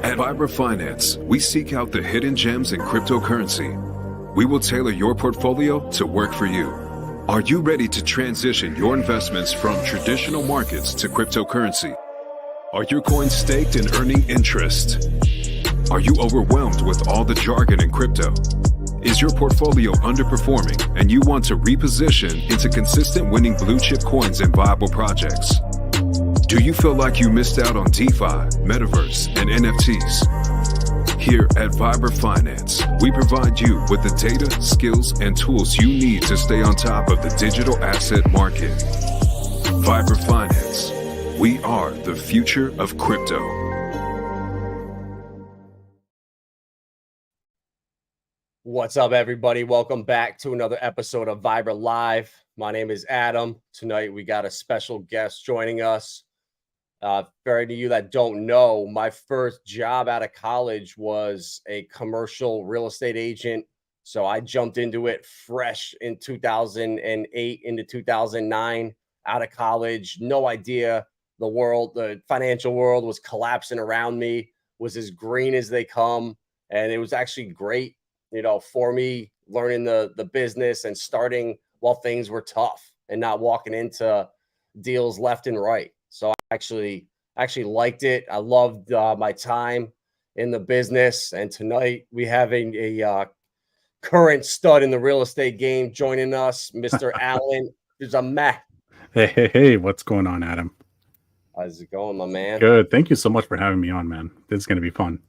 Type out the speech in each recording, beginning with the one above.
At Vibra Finance, we seek out the hidden gems in cryptocurrency. We will tailor your portfolio to work for you. Are you ready to transition your investments from traditional markets to cryptocurrency? Are your coins staked and earning interest? Are you overwhelmed with all the jargon in crypto? Is your portfolio underperforming and you want to reposition into consistent winning blue chip coins and viable projects? Do you feel like you missed out on DeFi, Metaverse, and NFTs? Here at Vibra Finance, we provide you with the data, skills, and tools you need to stay on top of the digital asset market. Vibra Finance. We are the future of crypto. What's up, everybody? Welcome back to another episode of Vibra Live. My name is Adam. Tonight, we got a special guest joining us. For any of you that don't know, my first job out of college was a commercial real estate agent. So I jumped into it fresh in 2008 into 2009 out of college. No idea the financial world was collapsing around me, was as green as they come. And it was actually great, for me learning the business and starting while things were tough and not walking into deals left and right. So I actually liked it. I loved my time in the business. And tonight we have a current stud in the real estate game joining us, Mr. Allan. There's a Matt. Hey, what's going on, Adam? How's it going, my man? Good. Thank you so much for having me on, man. This is going to be fun.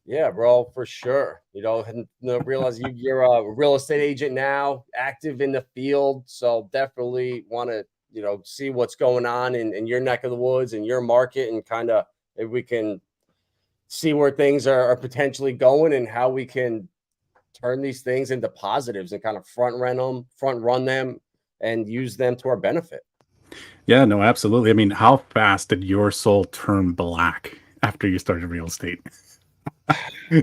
Yeah, bro, for sure. Realize you're a real estate agent now, active in the field. So definitely want to see what's going on in your neck of the woods and your market, and kind of if we can see where things are potentially going and how we can turn these things into positives and kind of front run them and use them to our benefit. Yeah, no, absolutely. I mean, how fast did your soul turn black after you started real estate?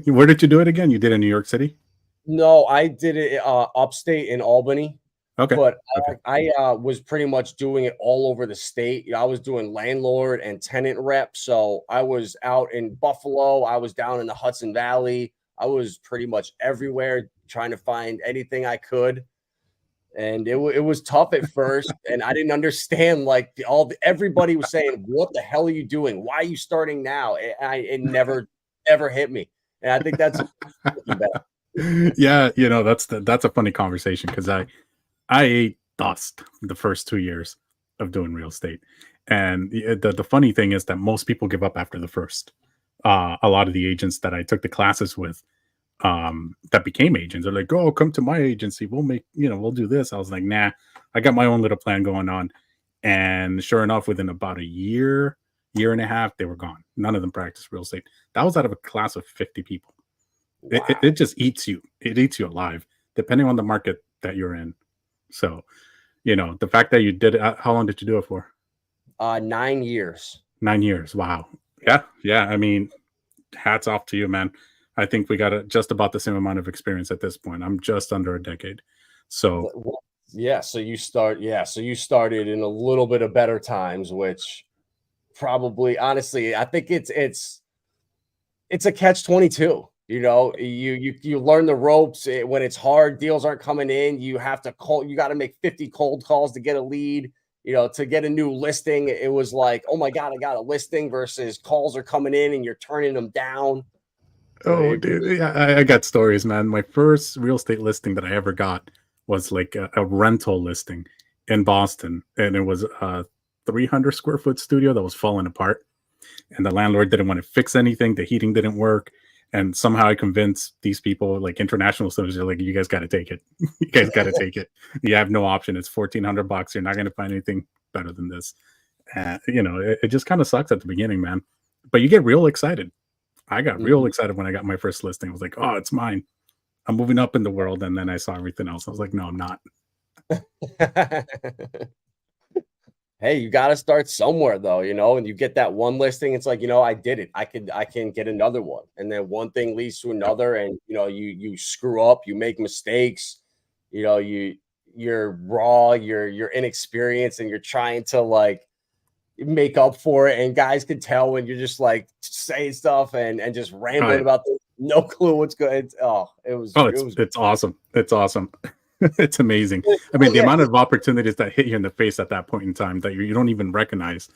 Where did you do it again? You did it in New York City? No, I did it upstate in Albany. Okay. But I was pretty much doing it all over the state. I was doing landlord and tenant rep. So I was out in Buffalo. I was down in the Hudson Valley. I was pretty much everywhere trying to find anything I could. And it was tough at first. And I didn't understand, everybody was saying, what the hell are you doing? Why are you starting now? It never, ever hit me. And I think that's yeah, that's a funny conversation, because I ate dust the first 2 years of doing real estate. And the funny thing is that most people give up after the first. A lot of the agents that I took the classes with that became agents are like, oh, come to my agency. We'll do this. I was like, nah, I got my own little plan going on. And sure enough, within about a year and a half, they were gone. None of them practiced real estate. That was out of a class of 50 people. Wow. It just eats you. It eats you alive, depending on the market that you're in. So, the fact that you did it, how long did you do it for? 9 years. 9 years. Wow. Yeah. I mean, hats off to you, man. I think we got just about the same amount of experience at this point. I'm just under a decade. So, yeah. So you started in a little bit of better times, which probably, honestly, I think it's a catch-22. You learn the ropes when it's hard. Deals aren't coming in. You got to make 50 cold calls to get a lead, to get a new listing. It was like, oh my God, I got a listing, versus calls are coming in and you're turning them down. Oh, dude. Yeah, I got stories, man. My first real estate listing that I ever got was like a rental listing in Boston. And it was a 300 square foot studio that was falling apart. And the landlord didn't want to fix anything. The heating didn't work. And somehow I convinced these people, like international students, they're like, you guys got to take it. You guys got to take it. You have no option. It's $1,400. You're not going to find anything better than this. It just kind of sucks at the beginning, man. But you get real excited. I got real excited when I got my first listing. I was like, oh, it's mine. I'm moving up in the world. And then I saw everything else. I was like, no, I'm not. Hey, you got to start somewhere, though, and you get that one listing. It's like, I did it. I can get another one. And then one thing leads to another. And, you screw up, you make mistakes, you're raw, you're inexperienced, and you're trying to make up for it, and guys can tell when you're just like saying stuff and just rambling about this, no clue what's good. It's awesome. It's awesome. It's amazing. I mean, the amount of opportunities that hit you in the face at that point in time that you don't even recognize.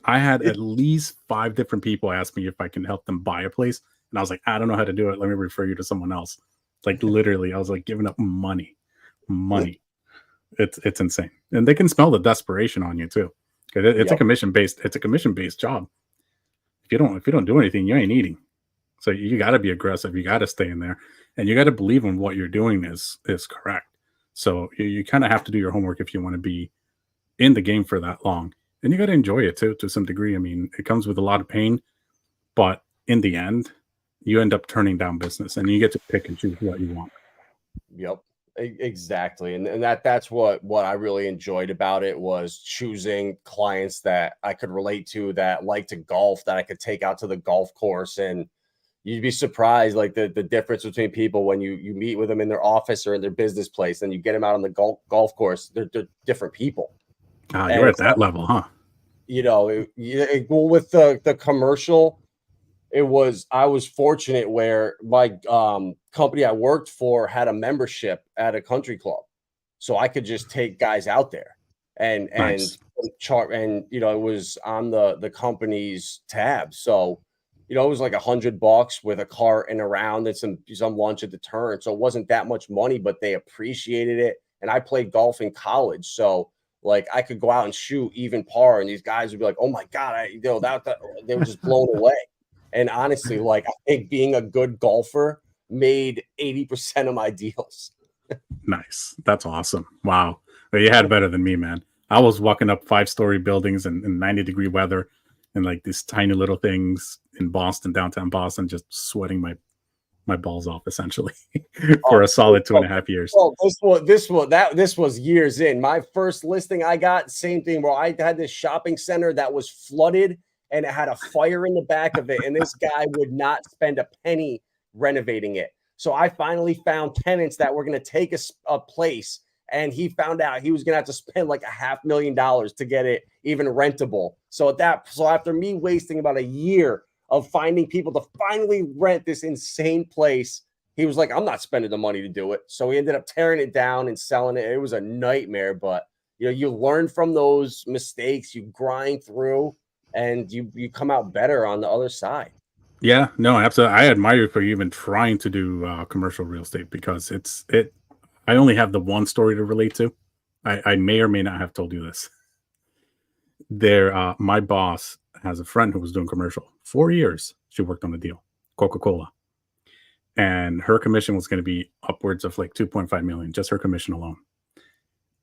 I had at least 5 different people ask me if I can help them buy a place, and I was like, I don't know how to do it. Let me refer you to someone else. Like literally, I was like giving up money. It's insane, and they can smell the desperation on you too. It's a commission based. It's a commission based job. If you don't do anything, you ain't eating. So you got to be aggressive. You got to stay in there, and you got to believe in what you're doing is correct. So you kind of have to do your homework if you want to be in the game for that long, and you got to enjoy it too to some degree. I mean, it comes with a lot of pain, but in the end, you end up turning down business, and you get to pick and choose what you want. Yep. Exactly. And that's what I really enjoyed about it, was choosing clients that I could relate to, that like to golf, that I could take out to the golf course. And you'd be surprised, like the difference between people when you meet with them in their office or in their business place, and you get them out on the golf course. They're different people. You're at that level, huh? You know, with the commercial, I was fortunate where my company I worked for had a membership at a country club, so I could just take guys out there and chart, and it was on the company's tab. So it was like $100 with a cart and around and some lunch at the turn. So it wasn't that much money, but they appreciated it. And I played golf in college, so like I could go out and shoot even par, and these guys would be like, "Oh my god!" They were just blown away. And honestly, like I think being a good golfer made 80% of my deals. Nice. That's awesome. Wow. Well, you had better than me, man. I was walking up 5-story buildings in 90-degree weather and like these tiny little things in Boston, downtown Boston, just sweating my balls off essentially for a solid 2.5 years. Oh, this was years in. My first listing I got, same thing, where I had this shopping center that was flooded and it had a fire in the back of it, and this guy would not spend a penny renovating it. So I finally found tenants that were going to take a place, and he found out he was going to have to spend like $500,000 to get it even rentable. So after me wasting about a year of finding people to finally rent this insane place, he was like, I'm not spending the money to do it. So he ended up tearing it down and selling it. It was a nightmare, but you learn from those mistakes, you grind through, and you come out better on the other side. Yeah, no, absolutely. I admire you for even trying to do commercial real estate, because I only have the one story to relate to. I may or may not have told you this. My boss has a friend who was doing commercial 4 years. She worked on the deal, Coca-Cola, and her commission was going to be upwards of like 2.5 million, just her commission alone.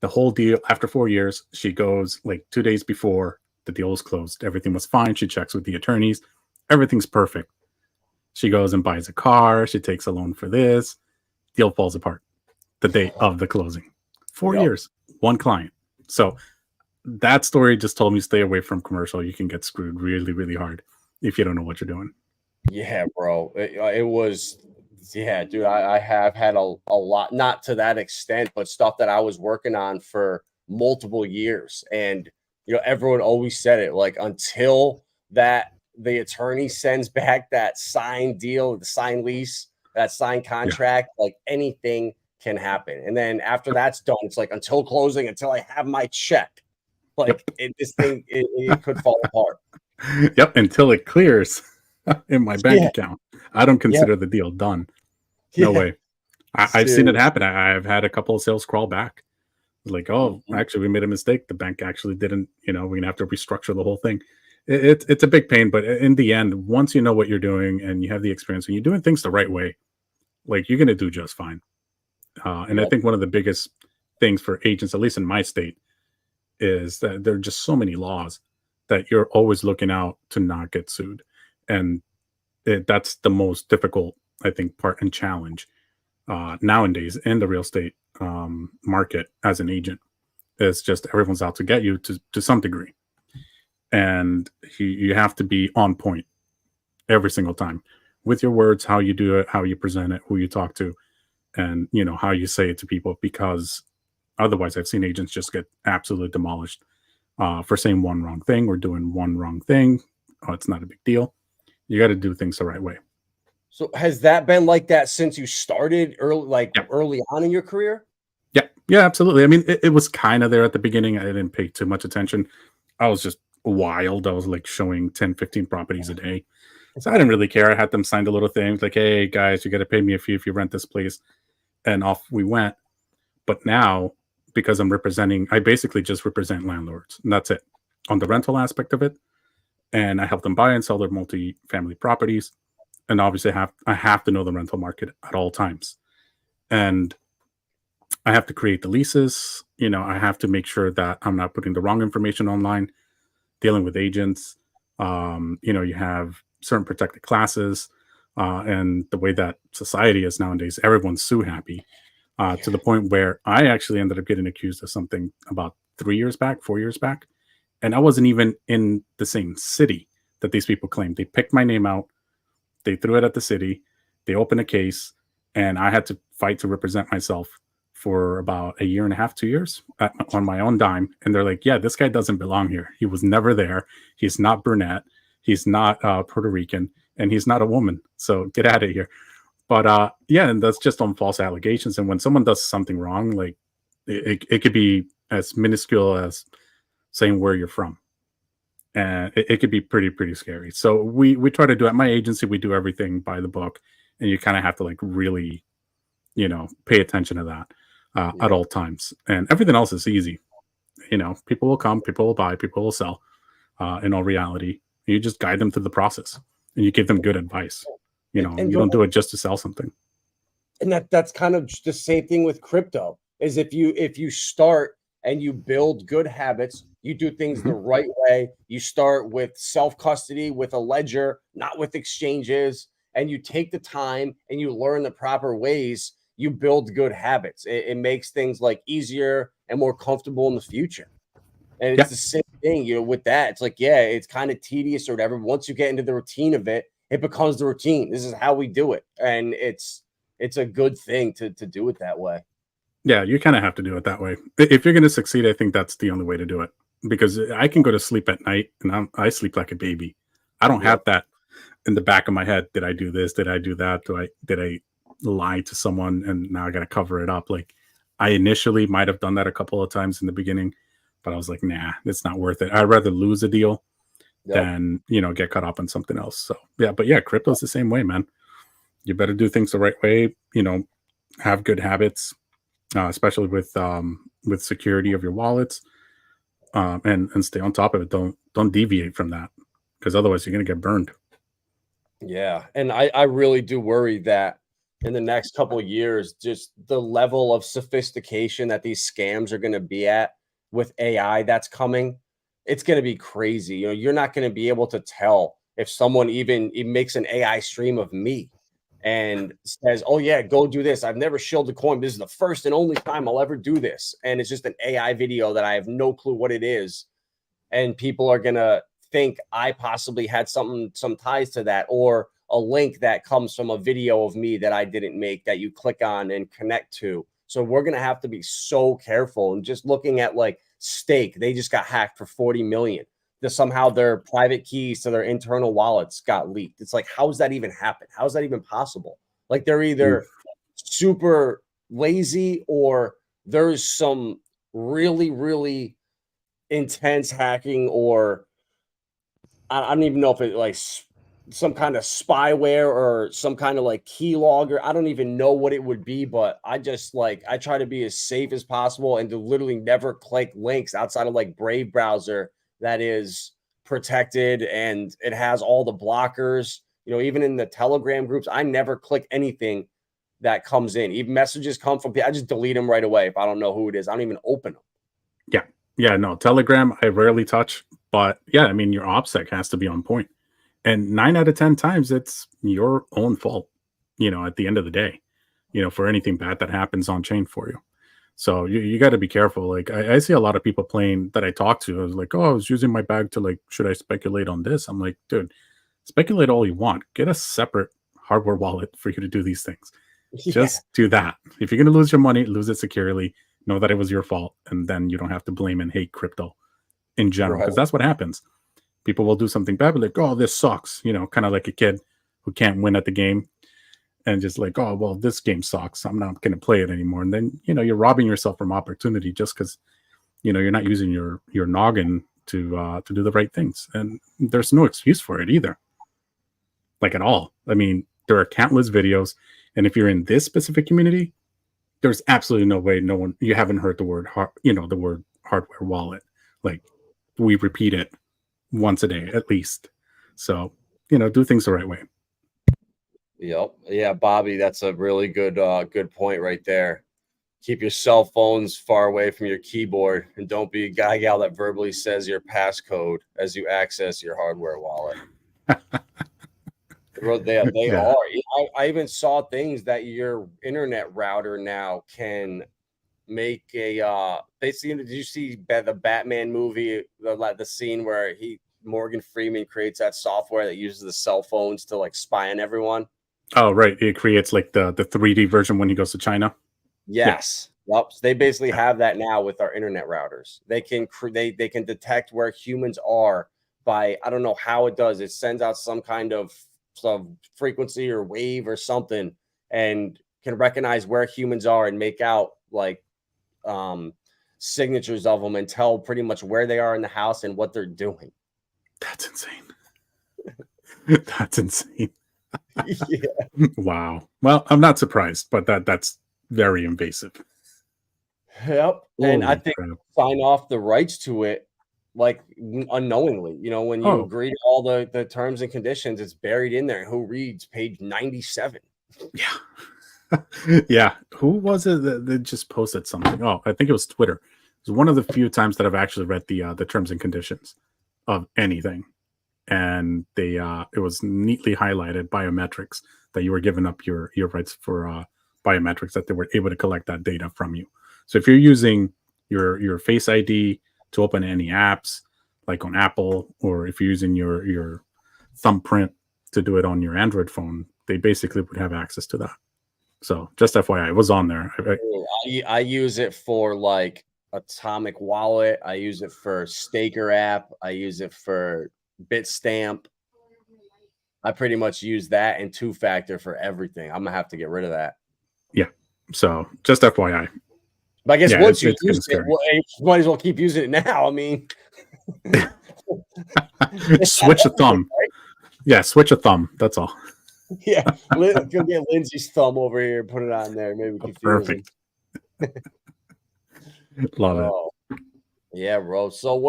The whole deal, after 4 years, she goes like 2 days before the deal was closed. Everything was fine. She checks with the attorneys. Everything's perfect. She goes and buys a car. She takes a loan for this. Deal falls apart the day of the closing. 4 years, one client. So that story just told me stay away from commercial. You can get screwed really, really hard if you don't know what you're doing. Yeah, bro. It was, dude, I have had a lot, not to that extent, but stuff that I was working on for multiple years. And, everyone always said it, like, until the attorney sends back that signed deal, the signed lease, that signed contract, like anything can happen. And then after that's done, it's like until closing, until I have my check, like this thing, it could fall apart. Yep, until it clears in my bank account. I don't consider the deal done. No way. I've seen it happen. I've had a couple of sales crawl back. Like, actually, we made a mistake. The bank actually didn't, we're going to have to restructure the whole thing. It's a big pain, but in the end, once you know what you're doing and you have the experience and you're doing things the right way, like you're going to do just fine. And I think one of the biggest things for agents, at least in my state, is that there are just so many laws that you're always looking out to not get sued. And that's the most difficult, I think, part and challenge nowadays in the real estate market as an agent. It's just everyone's out to get you to some degree. And you have to be on point every single time with your words, how you do it, how you present it, who you talk to, and how you say it to people, because otherwise I've seen agents just get absolutely demolished for saying one wrong thing or doing one wrong thing. Oh, it's not a big deal. You got to do things the right way. So has that been like that since you started Yeah. early on in your career? Yeah, absolutely. I mean, it was kind of there at the beginning. I didn't pay too much attention. I was just wild. I was like showing 10, 15 properties a day. So I didn't really care. I had them sign the little things like, hey, guys, you got to pay me a fee if you rent this place. And off we went. But now, because I'm representing, I basically just represent landlords. And that's it on the rental aspect of it. And I help them buy and sell their multi-family properties. And obviously, I have to know the rental market at all times. And I have to create the leases. I have to make sure that I'm not putting the wrong information online, dealing with agents. You have certain protected classes, and the way that society is nowadays, everyone's sue happy to the point where I actually ended up getting accused of something about 4 years back. And I wasn't even in the same city that these people claimed. They picked my name out. They threw it at the city. They opened a case, and I had to fight to represent myself for about a year and a half, 2 years on my own dime. And they're like, yeah, this guy doesn't belong here. He was never there. He's not brunette. He's not Puerto Rican, and he's not a woman. So get out of here. But yeah, and that's just on false allegations. And when someone does something wrong, like it could be as minuscule as saying where you're from. And it could be pretty scary. So we try to do at my agency, we do everything by the book. And you kind of have to like really, pay attention to that at all times. And everything else is easy. People will come, people will buy, people will sell. In all reality, you just guide them through the process and you give them good advice. You don't do it just to sell something. And that's kind of the same thing with crypto. Is if you start and you build good habits, you do things the right way. You start with self-custody, with a ledger, not with exchanges, and you take the time and you learn the proper ways. You build good habits. It makes things like easier and more comfortable in the future. And it's the same thing, with that. It's like, yeah, it's kind of tedious or whatever. But once you get into the routine of it, it becomes the routine. This is how we do it. And it's a good thing to do it that way. Yeah, you kind of have to do it that way. If you're going to succeed, I think that's the only way to do it. Because I can go to sleep at night and I sleep like a baby. I don't have that in the back of my head. Did I do this? Did I do that? Did I lie to someone and now I got to cover it up? Like I initially might have done that a couple of times in the beginning, but I was like, nah, it's not worth it. I'd rather lose a deal than, get caught up on something else. So yeah, but yeah, crypto's the same way, man. You better do things the right way, have good habits, especially with security of your wallets. And stay on top of it. Don't deviate from that, because otherwise you're going to get burned. Yeah. And I really do worry that in the next couple of years, just the level of sophistication that these scams are going to be at with AI that's coming, it's going to be crazy. You're not going to be able to tell if someone even makes an AI stream of me and says, oh yeah, go do this. I've never shilled a coin. This is the first and only time I'll ever do this. And it's just an AI video that I have no clue what it is. And people are going to think I possibly had some ties to that, or a link that comes from a video of me that I didn't make that you click on and connect to. So we're going to have to be so careful. And just looking at like Stake, they just got hacked for 40 million. Somehow their private keys to their internal wallets got leaked. It's like, how does that even happen? How is that even possible? Like they're either super lazy or there's some really, really intense hacking, or I don't even know if it like some kind of spyware or some kind of like keylogger. I don't even know what it would be, but I try to be as safe as possible and to literally never click links outside of like Brave browser that is protected and it has all the blockers. Even in the Telegram groups, I never click anything that comes in. Even messages come from people, I just delete them right away. If I don't know who it is, I don't even open them. Yeah, no, Telegram I rarely touch, but yeah, I mean your OPSEC has to be on point. And 9 out of 10 times it's your own fault, at the end of the day, for anything bad that happens on chain for you. So you got to be careful. Like I see a lot of people playing that I talk to. I was like, oh, I was using my bag to like, should I speculate on this? I'm like, dude, speculate all you want. Get a separate hardware wallet for you to do these things. Yeah. Just do that. If you're going to lose your money, lose it securely. Know that it was your fault. And then you don't have to blame and hate crypto in general, because that's what happens. People will do something bad, but like, oh, this sucks, you know, kind of like a kid who can't win at the game and just like, oh, well, this game sucks, I'm not going to play it anymore. And then, you know, you're robbing yourself from opportunity just because, you know, you're not using your noggin to do the right things. And there's no excuse for it either, like at all. I mean, there are countless videos, and if you're in this specific community, there's absolutely no way you haven't heard the word the word hardware wallet. Like, we repeat it once a day at least. So, you know, do things the right way. Yep. Yeah, Bobby, that's a really good point right there. Keep your cell phones far away from your keyboard, and don't be a guy gal that verbally says your passcode as you access your hardware wallet. They Yeah. are. I even saw things that your internet router now can make a basically. Did you see the Batman movie, the scene where Morgan Freeman creates that software that uses the cell phones to like spy on everyone? Oh, right. It creates like the 3D version when he goes to China. Yes. Yeah. Yep. So they basically have that now with our internet routers. They can they can detect where humans are by, I don't know how it does. It sends out some kind of frequency or wave or something, and can recognize where humans are and make out like signatures of them and tell pretty much where they are in the house and what they're doing. That's insane. That's insane. Yeah. Wow. Well, I'm not surprised, but that's very invasive. Yep. And I think crap. sign off the rights to it like unknowingly. You know, when you agree to all the terms and conditions, it's buried in there. Who reads page 97? Yeah. Yeah. Who was it that just posted something? Oh, I think it was Twitter. It was one of the few times that I've actually read the terms and conditions of anything. And it was neatly highlighted biometrics that you were giving up your rights for biometrics, that they were able to collect that data from you. So if you're using your Face ID to open any apps, like on Apple, or if you're using your thumbprint to do it on your Android phone, they basically would have access to that. So just FYI, it was on there. I use it for like Atomic Wallet. I use it for Staker app. I use it for Bitstamp. I pretty much use that and two-factor for everything. I'm gonna have to get rid of that. Yeah. So just FYI. But I guess once you use it, you might as well keep using it now. I mean, switch a thumb. Right? Yeah, switch a thumb. That's all. Yeah, go get Lindsay's thumb over here and put it on there. Maybe confuse perfect. Love it. Yeah, bro. So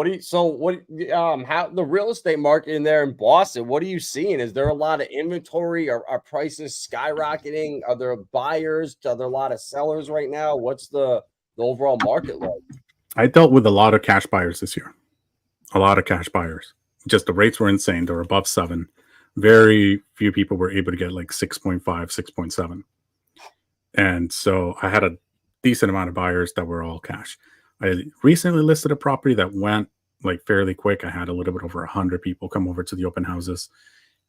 how the real estate market in there in Boston, what are you seeing? Is there a lot of inventory? Are prices skyrocketing? Are there buyers? Are there a lot of sellers right now? What's the overall market like? I dealt with a lot of cash buyers this year. A lot of cash buyers. Just the rates were insane. They were above 7. Very few people were able to get like 6.5, 6.7. And so I had a decent amount of buyers that were all cash. I recently listed a property that went like fairly quick. I had a little bit over 100 people come over to the open houses,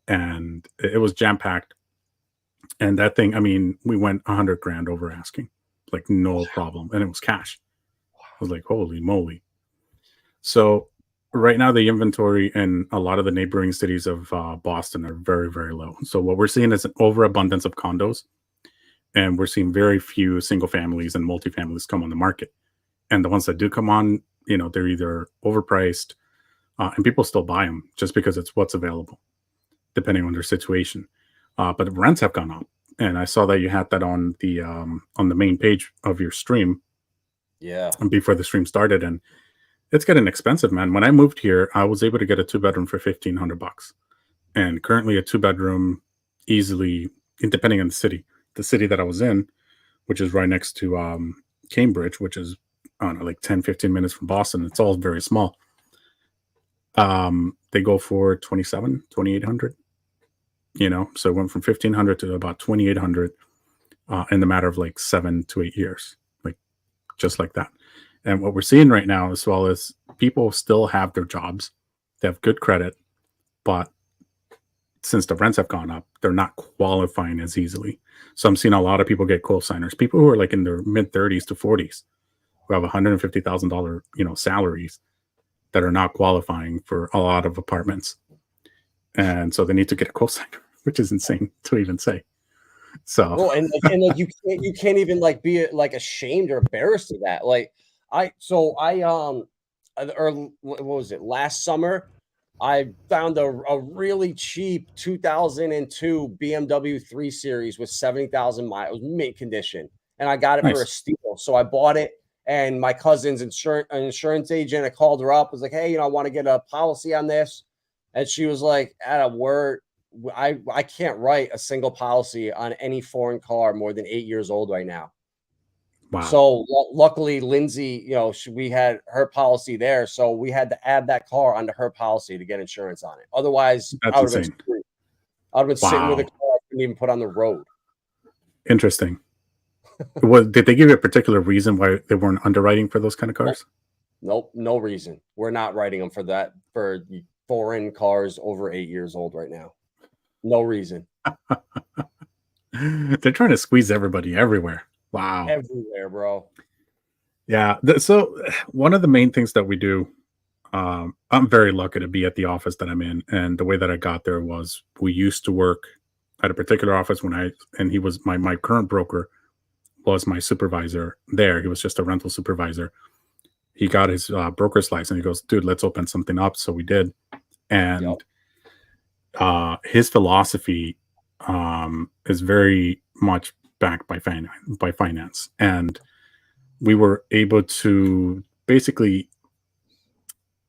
and it was jam-packed. And that thing, I mean, we went 100 grand over asking, like no problem. And it was cash. I was like, holy moly. So right now the inventory in a lot of the neighboring cities of Boston are very, very low. So what we're seeing is an overabundance of condos, and we're seeing very few single families and multifamilies come on the market. And the ones that do come on, you know, they're either overpriced, and people still buy them just because it's what's available, depending on their situation. But the rents have gone up, and I saw that you had that on the main page of your stream. Yeah. And before the stream started, and it's getting expensive, man. When I moved here, I was able to get a 2-bedroom for $1,500, and currently a 2-bedroom easily, depending on the city that I was in, which is right next to Cambridge, which is, I don't know, like 10, 15 minutes from Boston. It's all very small. They go for $2,800, you know, so it went from 1,500 to about 2,800 in the matter of like 7 to 8 years, like just like that. And what we're seeing right now, as well as people still have their jobs, they have good credit, but since the rents have gone up, they're not qualifying as easily. So I'm seeing a lot of people get co-signers, people who are like in their mid 30s to 40s, who have $150,000, you know, salaries, that are not qualifying for a lot of apartments. And so they need to get a cosigner, which is insane to even say. So well, and like you can't even like be like ashamed or embarrassed of that. Like or what was it, last summer? I found a really cheap 2002 BMW 3 Series with 70,000 miles, mint condition, and I got it for a nice. steal. So I bought it, and my cousin's insurance agent, I called her up, was like, "Hey, I want to get a policy on this," and she was like, "At a word, I can't write a single policy on any foreign car more than 8 years old right now." Wow. So luckily, Lindsay, we had her policy there, so we had to add that car onto her policy to get insurance on it. Otherwise, That's I would have insane. been screwed. I would have been sitting with a Wow. car I couldn't even put on the road. Interesting. Did they give you a particular reason why they weren't underwriting for those kind of cars? Nope, no reason. We're not writing them for that, for foreign cars over 8 years old right now. No reason. They're trying to squeeze everybody everywhere. Wow. Everywhere, bro. Yeah. So one of the main things that we do, I'm very lucky to be at the office that I'm in. And the way that I got there was we used to work at a particular office and he was my current broker was my supervisor there. He was just a rental supervisor. He got his broker's license. He goes, dude, let's open something up. So we did. And his philosophy is very much backed by finance. And we were able to basically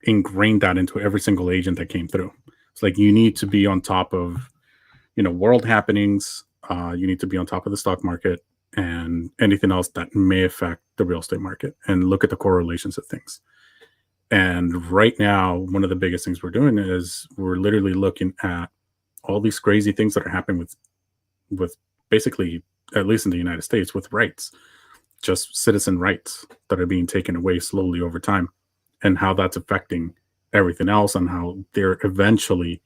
ingrain that into every single agent that came through. It's like you need to be on top of, world happenings. You need to be on top of the stock market and anything else that may affect the real estate market and look at the correlations of things. And right now, one of the biggest things we're doing is we're literally looking at all these crazy things that are happening with basically, at least in the United States, with rights, just citizen rights that are being taken away slowly over time, and how that's affecting everything else and how they're eventually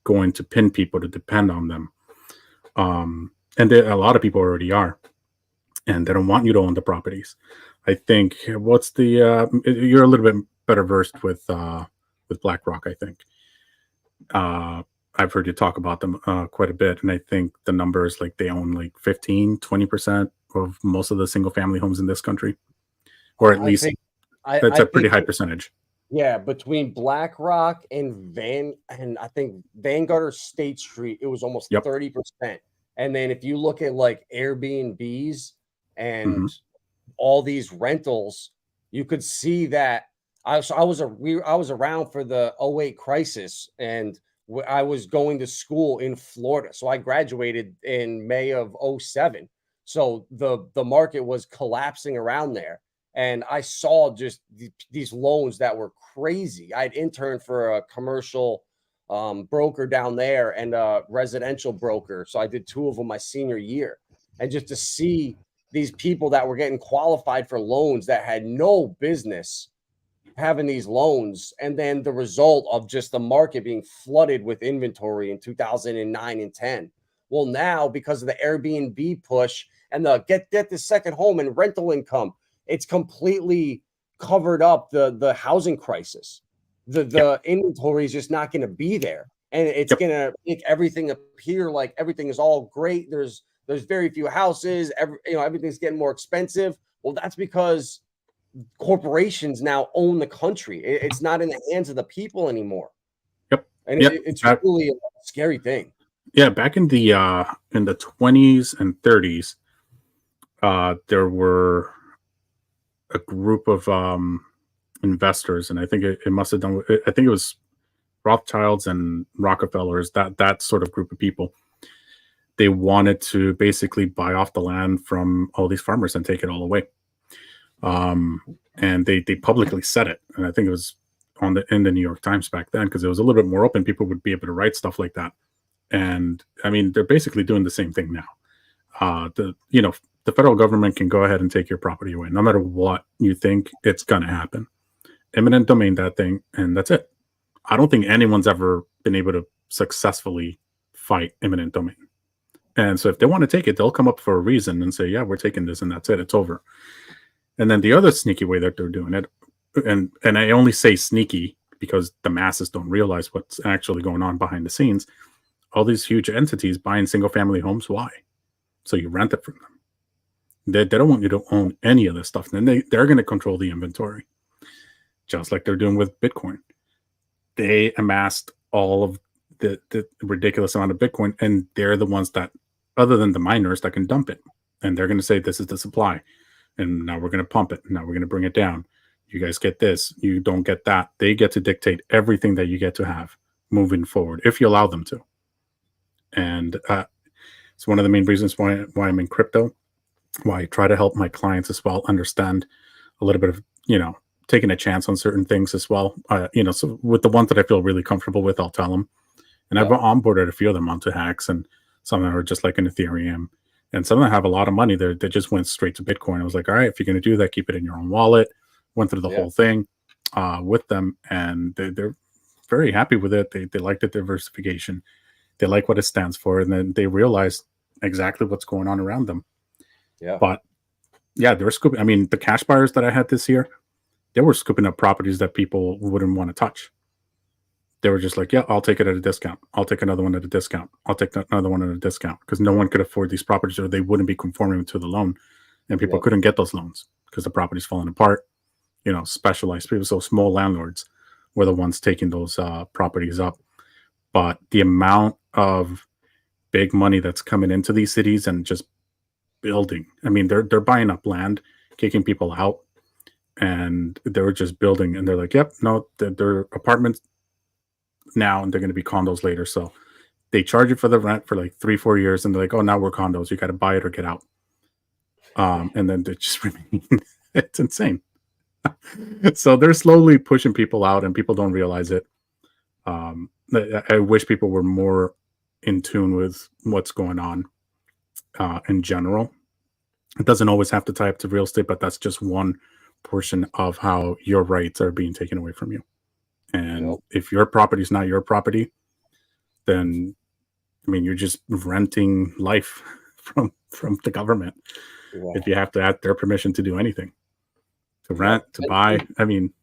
going to pin people to depend on them. And a lot of people already are, and they don't want you to own the properties. I think you're a little bit better versed with BlackRock, I think. I've heard you talk about them quite a bit, and I think the number is like they own like 15-20% of most of the single family homes in this country, or at least that's a pretty high percentage. Yeah, between BlackRock and I think Vanguard or State Street, it was almost 30%. And then if you look at like Airbnbs and all these rentals, you could see that I was around for the 2008 crisis, and I was going to school in Florida. So I graduated in May of 2007. So the market was collapsing around there. And I saw just these loans that were crazy. I'd interned for a commercial broker down there and a residential broker. So I did 2 of them my senior year. And just to see these people that were getting qualified for loans that had no business having these loans, and then the result of just the market being flooded with inventory in 2009 and 10. Well, now because of the Airbnb push and the get the second home and rental income, it's completely covered up the housing crisis. The inventory is just not going to be there, and it's going to make everything appear like everything is all great. There's very few houses. Everything's getting more expensive. Well, that's because corporations now own the country. It's not in the hands of the people anymore. And it's really a scary thing. Yeah, back in the 20s and 30s, there were a group of investors, and I think it must have done. I think it was Rothschilds and Rockefellers. That sort of group of people. They wanted to basically buy off the land from all these farmers and take it all away. And they publicly said it, and I think it was in the New York Times back then, because it was a little bit more open. People would be able to write stuff like that. And I mean, they're basically doing the same thing now. The federal government can go ahead and take your property away, no matter what you think. It's gonna happen. Eminent domain that thing, and that's it. I don't think anyone's ever been able to successfully fight eminent domain. And so if they want to take it, they'll come up for a reason and say, yeah, we're taking this, and that's it. It's over. And then the other sneaky way that they're doing it and I only say sneaky because the masses don't realize what's actually going on behind the scenes. All these huge entities buying single family homes. Why? So you rent it from them. They don't want you to own any of this stuff. And then they're going to control the inventory, just like they're doing with Bitcoin. They amassed all of the ridiculous amount of Bitcoin, and they're the ones that, other than the miners, that can dump it. And they're going to say, this is the supply. And now we're going to pump it. Now we're going to bring it down. You guys get this. You don't get that. They get to dictate everything that you get to have moving forward, if you allow them to. And it's one of the main reasons why I'm in crypto, why I try to help my clients as well understand a little bit of, taking a chance on certain things as well. So with the ones that I feel really comfortable with, I'll tell them. And I've onboarded a few of them onto HEX, and some of them are just like an Ethereum. And some of them have a lot of money. They just went straight to Bitcoin. I was like, all right, if you're going to do that, keep it in your own wallet. Went through the whole thing with them, and they're very happy with it. They like the diversification. They like what it stands for, and then they realize exactly what's going on around them. Yeah. But yeah, they were scooping. I mean, the cash buyers that I had this year, they were scooping up properties that people wouldn't want to touch. They were just like, yeah, I'll take it at a discount. I'll take another one at a discount. I'll take another one at a discount, because no one could afford these properties, or they wouldn't be conforming to the loan, and people couldn't get those loans because the property's falling apart. Specialized people, so small landlords were the ones taking those properties up. But the amount of big money that's coming into these cities and just building, I mean, they're buying up land, kicking people out, and they're just building, and they're like, yep, no, they're apartments now, and they're going to be condos later. So they charge you for the rent for like 3-4 years, and they're like, oh, now we're condos, you got to buy it or get out. And then they just remain. It's insane. So they're slowly pushing people out, and people don't realize it. I wish people were more in tune with what's going on in general. It doesn't always have to tie up to real estate, but that's just one portion of how your rights are being taken away from you. And if your property is not your property, then, I mean, you're just renting life from the government. If you have to ask their permission to do anything, to rent, to buy, I mean.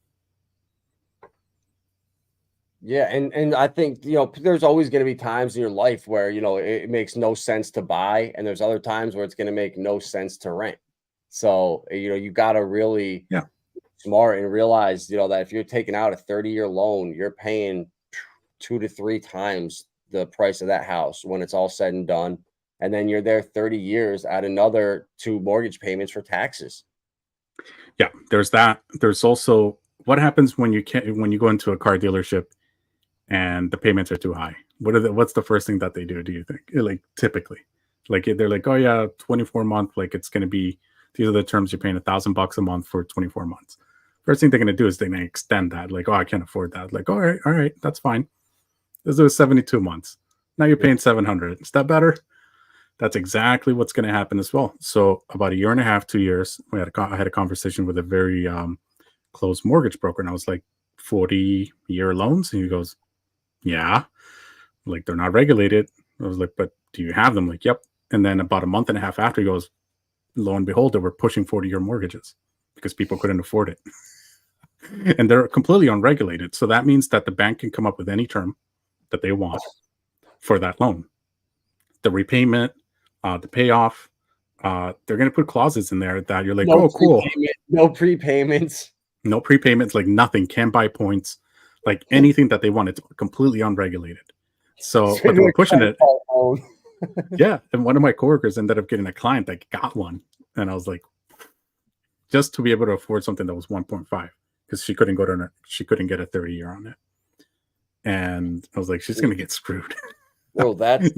Yeah, and I think, there's always going to be times in your life where, it makes no sense to buy, and there's other times where it's going to make no sense to rent. So, you got to really smart and realize, that if you're taking out a 30-year loan, you're paying 2 to 3 times the price of that house when it's all said and done. And then you're there 30 years at another 2 mortgage payments for taxes. Yeah, there's that. There's also what happens when you go into a car dealership and the payments are too high. What's the first thing that they do you think? Like, typically, like, they're like, oh yeah, 24-month, like, it's going to be, these are the terms, you're paying $1,000 a month for 24 months. First thing they're going to do is they're going to extend that. Like, oh, I can't afford that. Like, all right, that's fine. This is 72 months. Now you're paying $700. Is that better? That's exactly what's going to happen as well. So about 1.5 to 2 years, I had a conversation with a very close mortgage broker, and I was like, 40-year loans? And he goes, yeah, like, they're not regulated. I was like, but do you have them? Like, yep. And then about 1.5 months after, he goes, lo and behold, they were pushing 40-year mortgages because people couldn't afford it. And they're completely unregulated. So that means that the bank can come up with any term that they want for that loan. The repayment, the payoff, they're going to put clauses in there that you're like, oh, cool. No prepayments. No prepayments, like nothing, can buy points, like anything that they want. It's completely unregulated. So, but they were pushing it. Yeah. And one of my coworkers ended up getting a client that got one. And I was like, just to be able to afford something that was 1.5, because she couldn't get a 30-year on it. And I was like, she's going to get screwed. Well, that's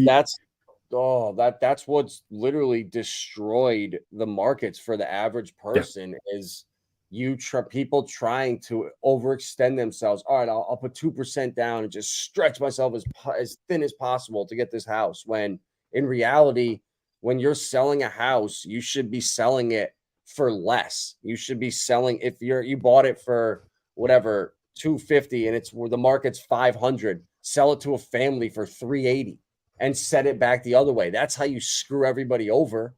what's literally destroyed the markets for the average person is people trying to overextend themselves. All right, I'll put 2% down and just stretch myself as thin as possible to get this house. When in reality, when you're selling a house, you should be selling it for less. You should be selling, if you bought it for whatever, $250, and it's where the market's $500, sell it to a family for $380 and set it back the other way. That's how you screw everybody over.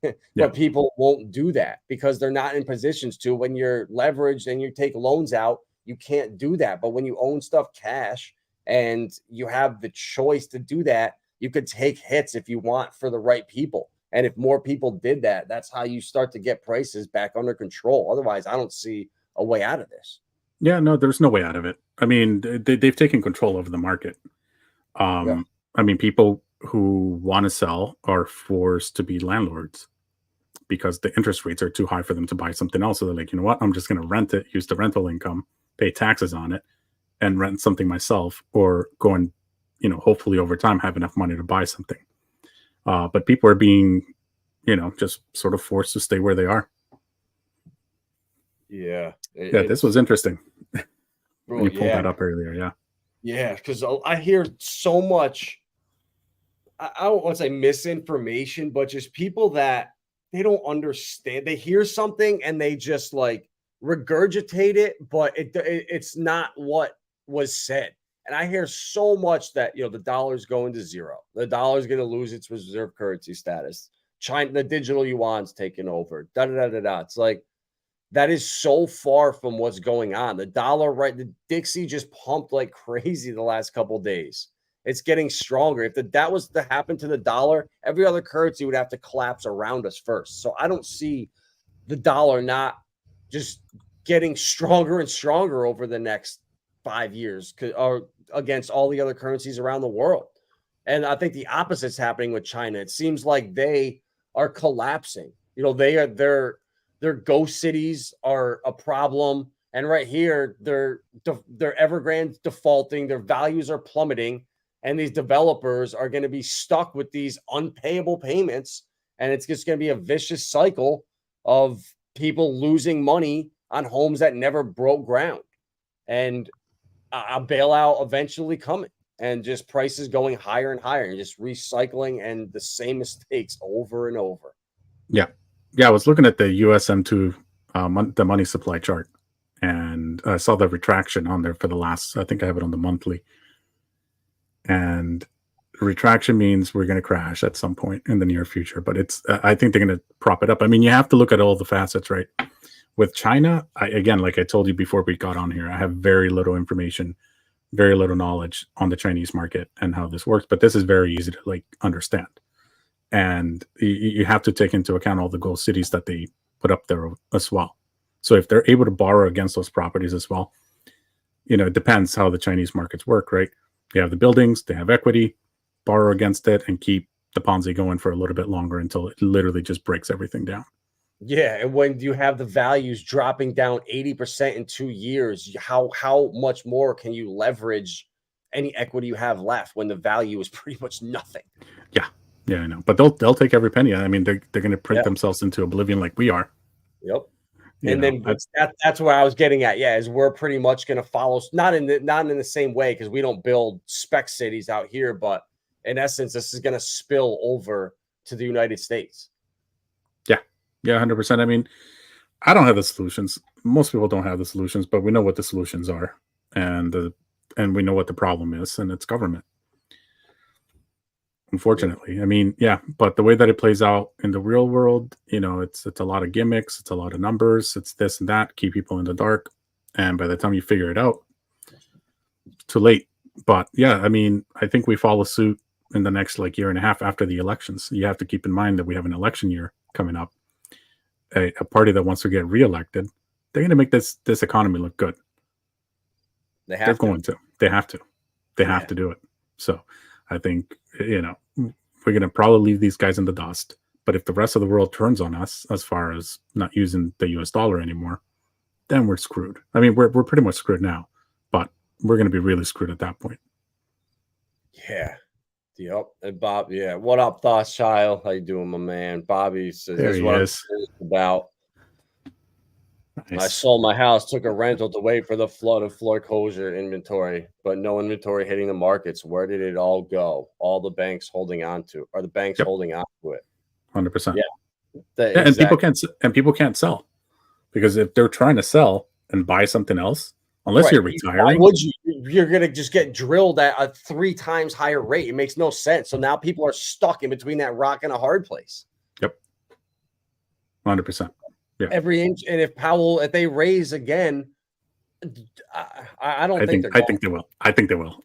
But people won't do that because they're not in positions to. When you're leveraged and you take loans out, you can't do that. But when you own stuff cash and you have the choice to do that, you could take hits if you want for the right people. And if more people did that, that's how you start to get prices back under control. Otherwise, I don't see a way out of this. Yeah, no, there's no way out of it. I mean, they've taken control over the market. I mean, people who want to sell are forced to be landlords because the interest rates are too high for them to buy something else. So they're like, you know what? I'm just going to rent it, use the rental income, pay taxes on it, and rent something myself, or go and, hopefully over time have enough money to buy something. But people are being, just sort of forced to stay where they are. Yeah. This was interesting. When you pulled that up earlier. Yeah. Yeah. Because I hear so much, I don't want to say misinformation, but just people that they don't understand. They hear something and they just like regurgitate it, but it's not what was said. And I hear so much that, the dollar's going to zero. The dollar's going to lose its reserve currency status. China, the digital yuan's taking over. It's like, that is so far from what's going on. The dollar, right? The Dixie just pumped like crazy the last couple of days. It's getting stronger. If that was to happen to the dollar, every other currency would have to collapse around us first. So I don't see the dollar not just getting stronger and stronger over the next 5 years or against all the other currencies around the world. And I think the opposite's happening with China. It seems like they are collapsing. Their ghost cities are a problem. And right here, their Evergrande's defaulting. Their values are plummeting. And these developers are going to be stuck with these unpayable payments. And it's just going to be a vicious cycle of people losing money on homes that never broke ground. And a bailout eventually coming. And just prices going higher and higher. And just recycling and the same mistakes over and over. Yeah. Yeah, I was looking at the USM2, the money supply chart, and I saw the retraction on there for the last, I think I have it on the monthly. And retraction means we're going to crash at some point in the near future, but I think they're going to prop it up. I mean, you have to look at all the facets, right? With China, again, like I told you before we got on here, I have very little information, very little knowledge on the Chinese market and how this works, but this is very easy to understand. And you have to take into account all the gold cities that they put up there as well. So if they're able to borrow against those properties as well, it depends how the Chinese markets work, right? They have the buildings, they have equity, borrow against it, and keep the Ponzi going for a little bit longer until it literally just breaks everything down. Yeah, and when you have the values dropping down 80% in 2 years, how much more can you leverage any equity you have left when the value is pretty much nothing? Yeah, I know, but they'll take every penny. I mean, they're going to print themselves into oblivion like we are. Yep. Then that's where I was getting at. Yeah, is we're pretty much going to follow, not in the same way because we don't build spec cities out here, but in essence, this is going to spill over to the United States. Yeah, 100%. I mean, I don't have the solutions. Most people don't have the solutions, but we know what the solutions are, and we know what the problem is, and it's government. Unfortunately, I mean, but the way that it plays out in the real world, it's a lot of gimmicks, it's a lot of numbers, it's this and that, keep people in the dark. And by the time you figure it out, it's too late. But I mean, I think we follow suit in the next year and a half after the elections. You have to keep in mind that we have an election year coming up. A party that wants to get reelected, they're going to make this economy look good. They have to do it. So I think, we're going to probably leave these guys in the dust. But if the rest of the world turns on us as far as not using the US dollar anymore, then we're screwed. I mean, we're pretty much screwed now, but we're going to be really screwed at that point. Yeah. Yep. And Bob, what up, Child? How you doing, my man? Bobby says, there he is. About. Nice. I sold my house, took a rental to wait for the flood of foreclosure inventory, but no inventory hitting the markets. Where did it all go? All the banks holding on to, or the banks holding on to it? 100%. Yeah. Exactly. And people can't sell because if they're trying to sell and buy something else, unless you're retiring, why would you? You're gonna just get drilled at a 3 times higher rate. It makes no sense. So now people are stuck in between that rock and a hard place. Yep. 100%. Yeah. Every inch. And if they raise again, I don't think they're. I think they will. I think they will.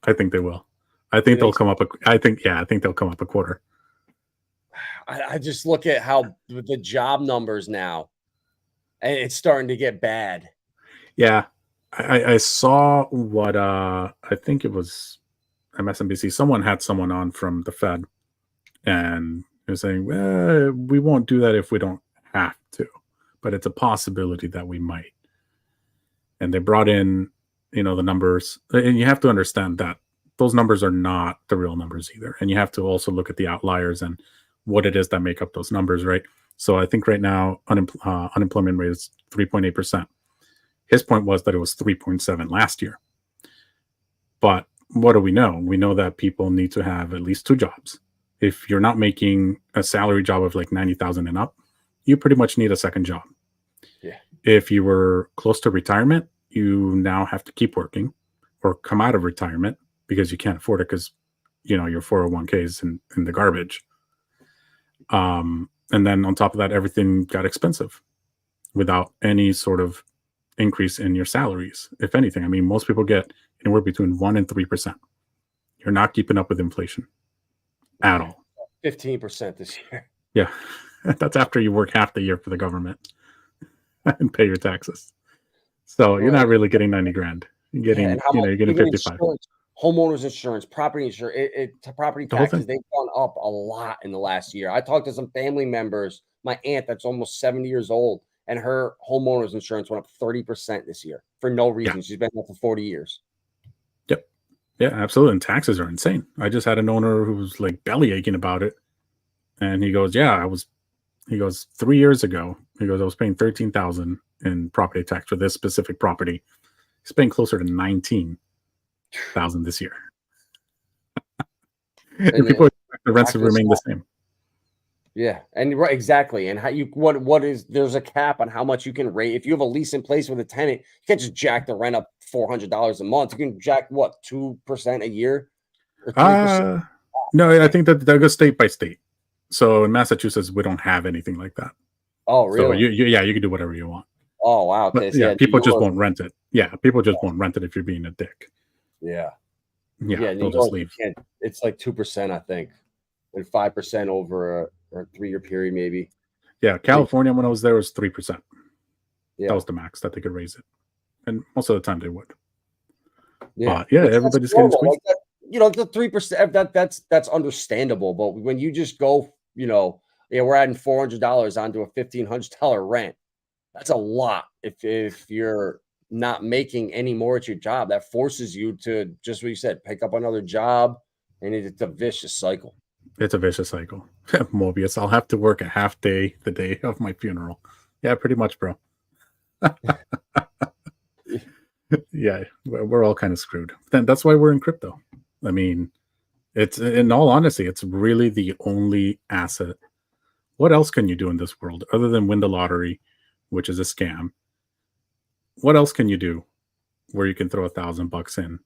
I think they'll come up. I think they'll come up a quarter. I just look at how the job numbers now, and it's starting to get bad. Yeah, I saw what I think it was MSNBC. Someone had someone on from the Fed, and they're saying, well, we won't do that if we don't have to, but it's a possibility that we might. And they brought in, the numbers, and you have to understand that those numbers are not the real numbers either. And you have to also look at the outliers and what it is that make up those numbers, right? So I think right now unemployment rate is 3.8%. His point was that it was 3.7 last year. But what do we know? We know that people need to have at least 2 jobs. If you're not making a salary job of like 90,000 and up, you pretty much need a second job. Yeah. If you were close to retirement, you now have to keep working or come out of retirement because you can't afford it because, your 401k is in the garbage. And then on top of that, everything got expensive without any sort of increase in your salaries. If anything, I mean, most people get anywhere between 1% and 3%. You're not keeping up with inflation at all. 15% this year. Yeah. That's after you work half the year for the government and pay your taxes. So you're not really getting 90 grand. You're getting, you're getting 55. Homeowners insurance, property insurance, property taxes, they've gone up a lot in the last year. I talked to some family members, my aunt that's almost 70 years old, and her homeowners insurance went up 30% this year for no reason. Yeah. She's been there for 40 years. Yep. Yeah, absolutely. And taxes are insane. I just had an owner who was like belly aching about it. And he goes, 3 years ago, I was paying $13,000 in property tax for this specific property. He's paying closer to $19,000 this year. And people expect the rents to remain the same. Yeah, and right, exactly. And how what is there's a cap on how much you can rate. If you have a lease in place with a tenant, you can't just jack the rent up $400 a month. You can jack 2% a year or 3%? No, I think that goes state by state. So in Massachusetts, we don't have anything like that. Oh, really? So you can do whatever you want. Oh, wow. Okay. But, yeah, people just won't rent it. Yeah, people just won't rent it if you're being a dick. Yeah. Yeah, they'll just leave. It's like 2%, I think, and 5% over a 3-year period, maybe. Yeah, California when I was there was 3%. Yeah, that was the max that they could raise it, and most of the time they would. Yeah, everybody's getting squeezed. Like the 3%. That's understandable, but when you just go, we're adding $400 onto a $1,500 rent. That's a lot. If you're not making any more at your job, that forces you to, just what you said, pick up another job, and it's a vicious cycle. It's a vicious cycle. Mobius, I'll have to work a half day the day of my funeral. Yeah, pretty much, bro. Yeah, we're all kind of screwed. Then that's why we're in crypto. I mean, it's, in all honesty, it's really the only asset. What else can you do in this world other than win the lottery, which is a scam? What else can you do where you can throw $1,000 in?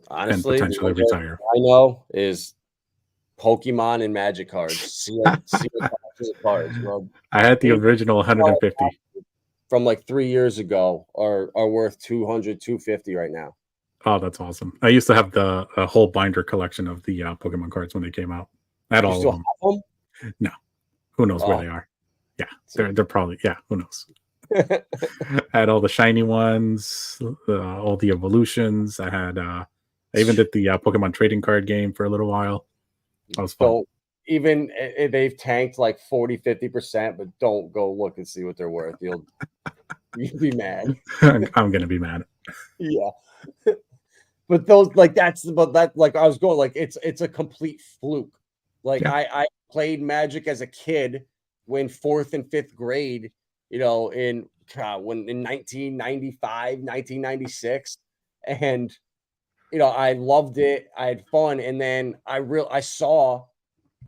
Honestly, and potentially retire? I know is Pokemon and Magic cards. Cards. Well, I had the original 150 from like 3 years ago are worth 200, 250 right now. Oh, that's awesome. I used to have the whole binder collection of the Pokemon cards when they came out. I had all of them. No. Who knows where they are? Yeah, they're probably, who knows? I had all the shiny ones, all the evolutions. I had I even did the Pokemon trading card game for a little while. That was fun. So even they've tanked like 40-50%, but don't go look and see what they're worth. You'll be mad. I'm gonna be mad. Yeah. But those I was going like it's a complete fluke. Like I played Magic as a kid when 4th and 5th grade, in 1995, 1996, and I loved it. I had fun, and then I saw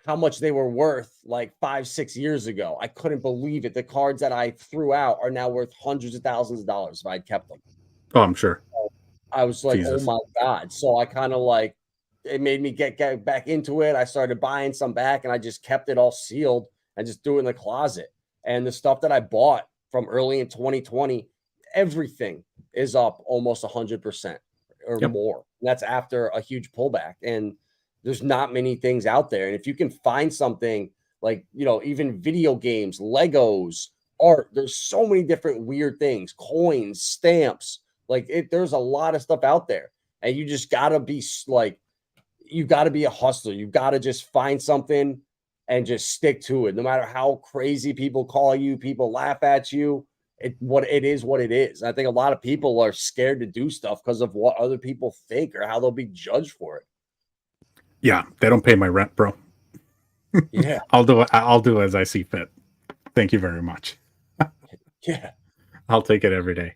how much they were worth like 5-6 years ago. I couldn't believe it. The cards that I threw out are now worth hundreds of thousands of dollars if I had kept them. Oh, I'm sure. I was like, Jesus. Oh my God. So I kind of it made me get back into it. I started buying some back, and I just kept it all sealed and just threw it in the closet. And the stuff that I bought from early in 2020, everything is up almost 100% or more. And that's after a huge pullback. And there's not many things out there. And if you can find something like, you know, even video games, Legos, art, there's so many different weird things, coins, stamps, like there's a lot of stuff out there. And you just gotta be like, you gotta be a hustler. You gotta just find something and just stick to it. No matter how crazy people call you, people laugh at you. What it is. I think a lot of people are scared to do stuff because of what other people think or how they'll be judged for it. Yeah, they don't pay my rent, bro. Yeah. I'll do as I see fit. Thank you very much. Yeah. I'll take it every day.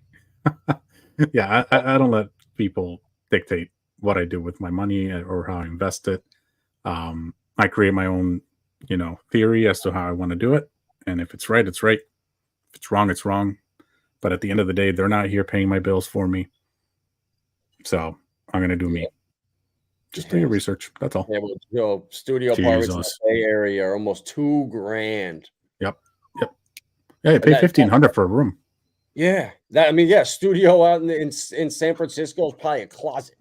Yeah, I don't let people dictate what I do with my money or how I invest it. I create my own, you know, theory as to how I want to do it. And if it's right, it's right. If it's wrong, it's wrong. But at the end of the day, they're not here paying my bills for me. So I'm going to do me. Just do your research. That's all. Yeah, well, you know, studio apartments in the Bay Area are almost $2,000. Yep. Yeah, you pay $1,500 for a room. Yeah, studio out in San Francisco is probably a closet.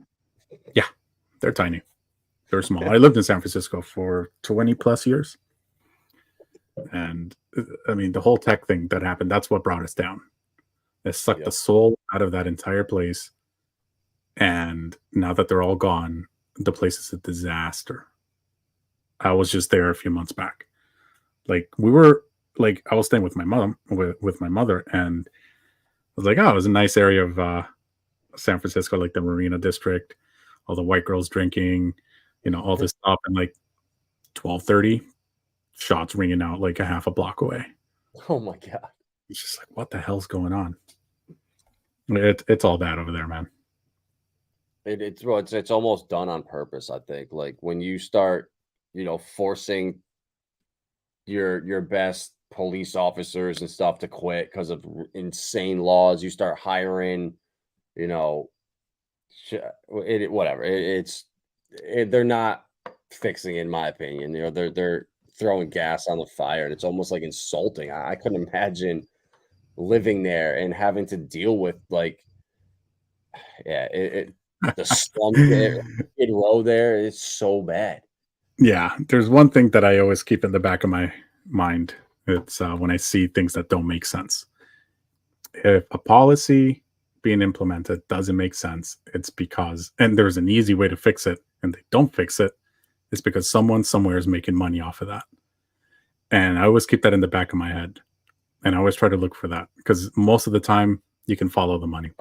Yeah, they're tiny. They're small. I lived in San Francisco for 20 plus years. And I mean, the whole tech thing that happened, that's what brought us down. It sucked the soul out of that entire place. And now that they're all gone, the place is a disaster. I was just there a few months back. Like I was staying with my mom, with my mother, and I was like, oh, it was a nice area of San Francisco, like the Marina District, all the white girls drinking, you know, all this stuff. And like 12:30, shots ringing out like a half a block away. Oh my God. It's just like, what the hell's going on? It's all bad over there, man. It's almost done on purpose, I think. Like when you start, you know, forcing your best police officers and stuff to quit because of insane laws, you start hiring, you know, whatever. They're not fixing, in my opinion. You know, they're throwing gas on the fire, and it's almost like insulting. I couldn't imagine living there and having to deal with like, the slum there, Skid Row there. It's so bad. Yeah, there's one thing that I always keep in the back of my mind. It's when I see things that don't make sense. If a policy being implemented doesn't make sense, it's because, and there's an easy way to fix it, and they don't fix it, it's because someone somewhere is making money off of that. And I always keep that in the back of my head. And I always try to look for that, because most of the time you can follow the money.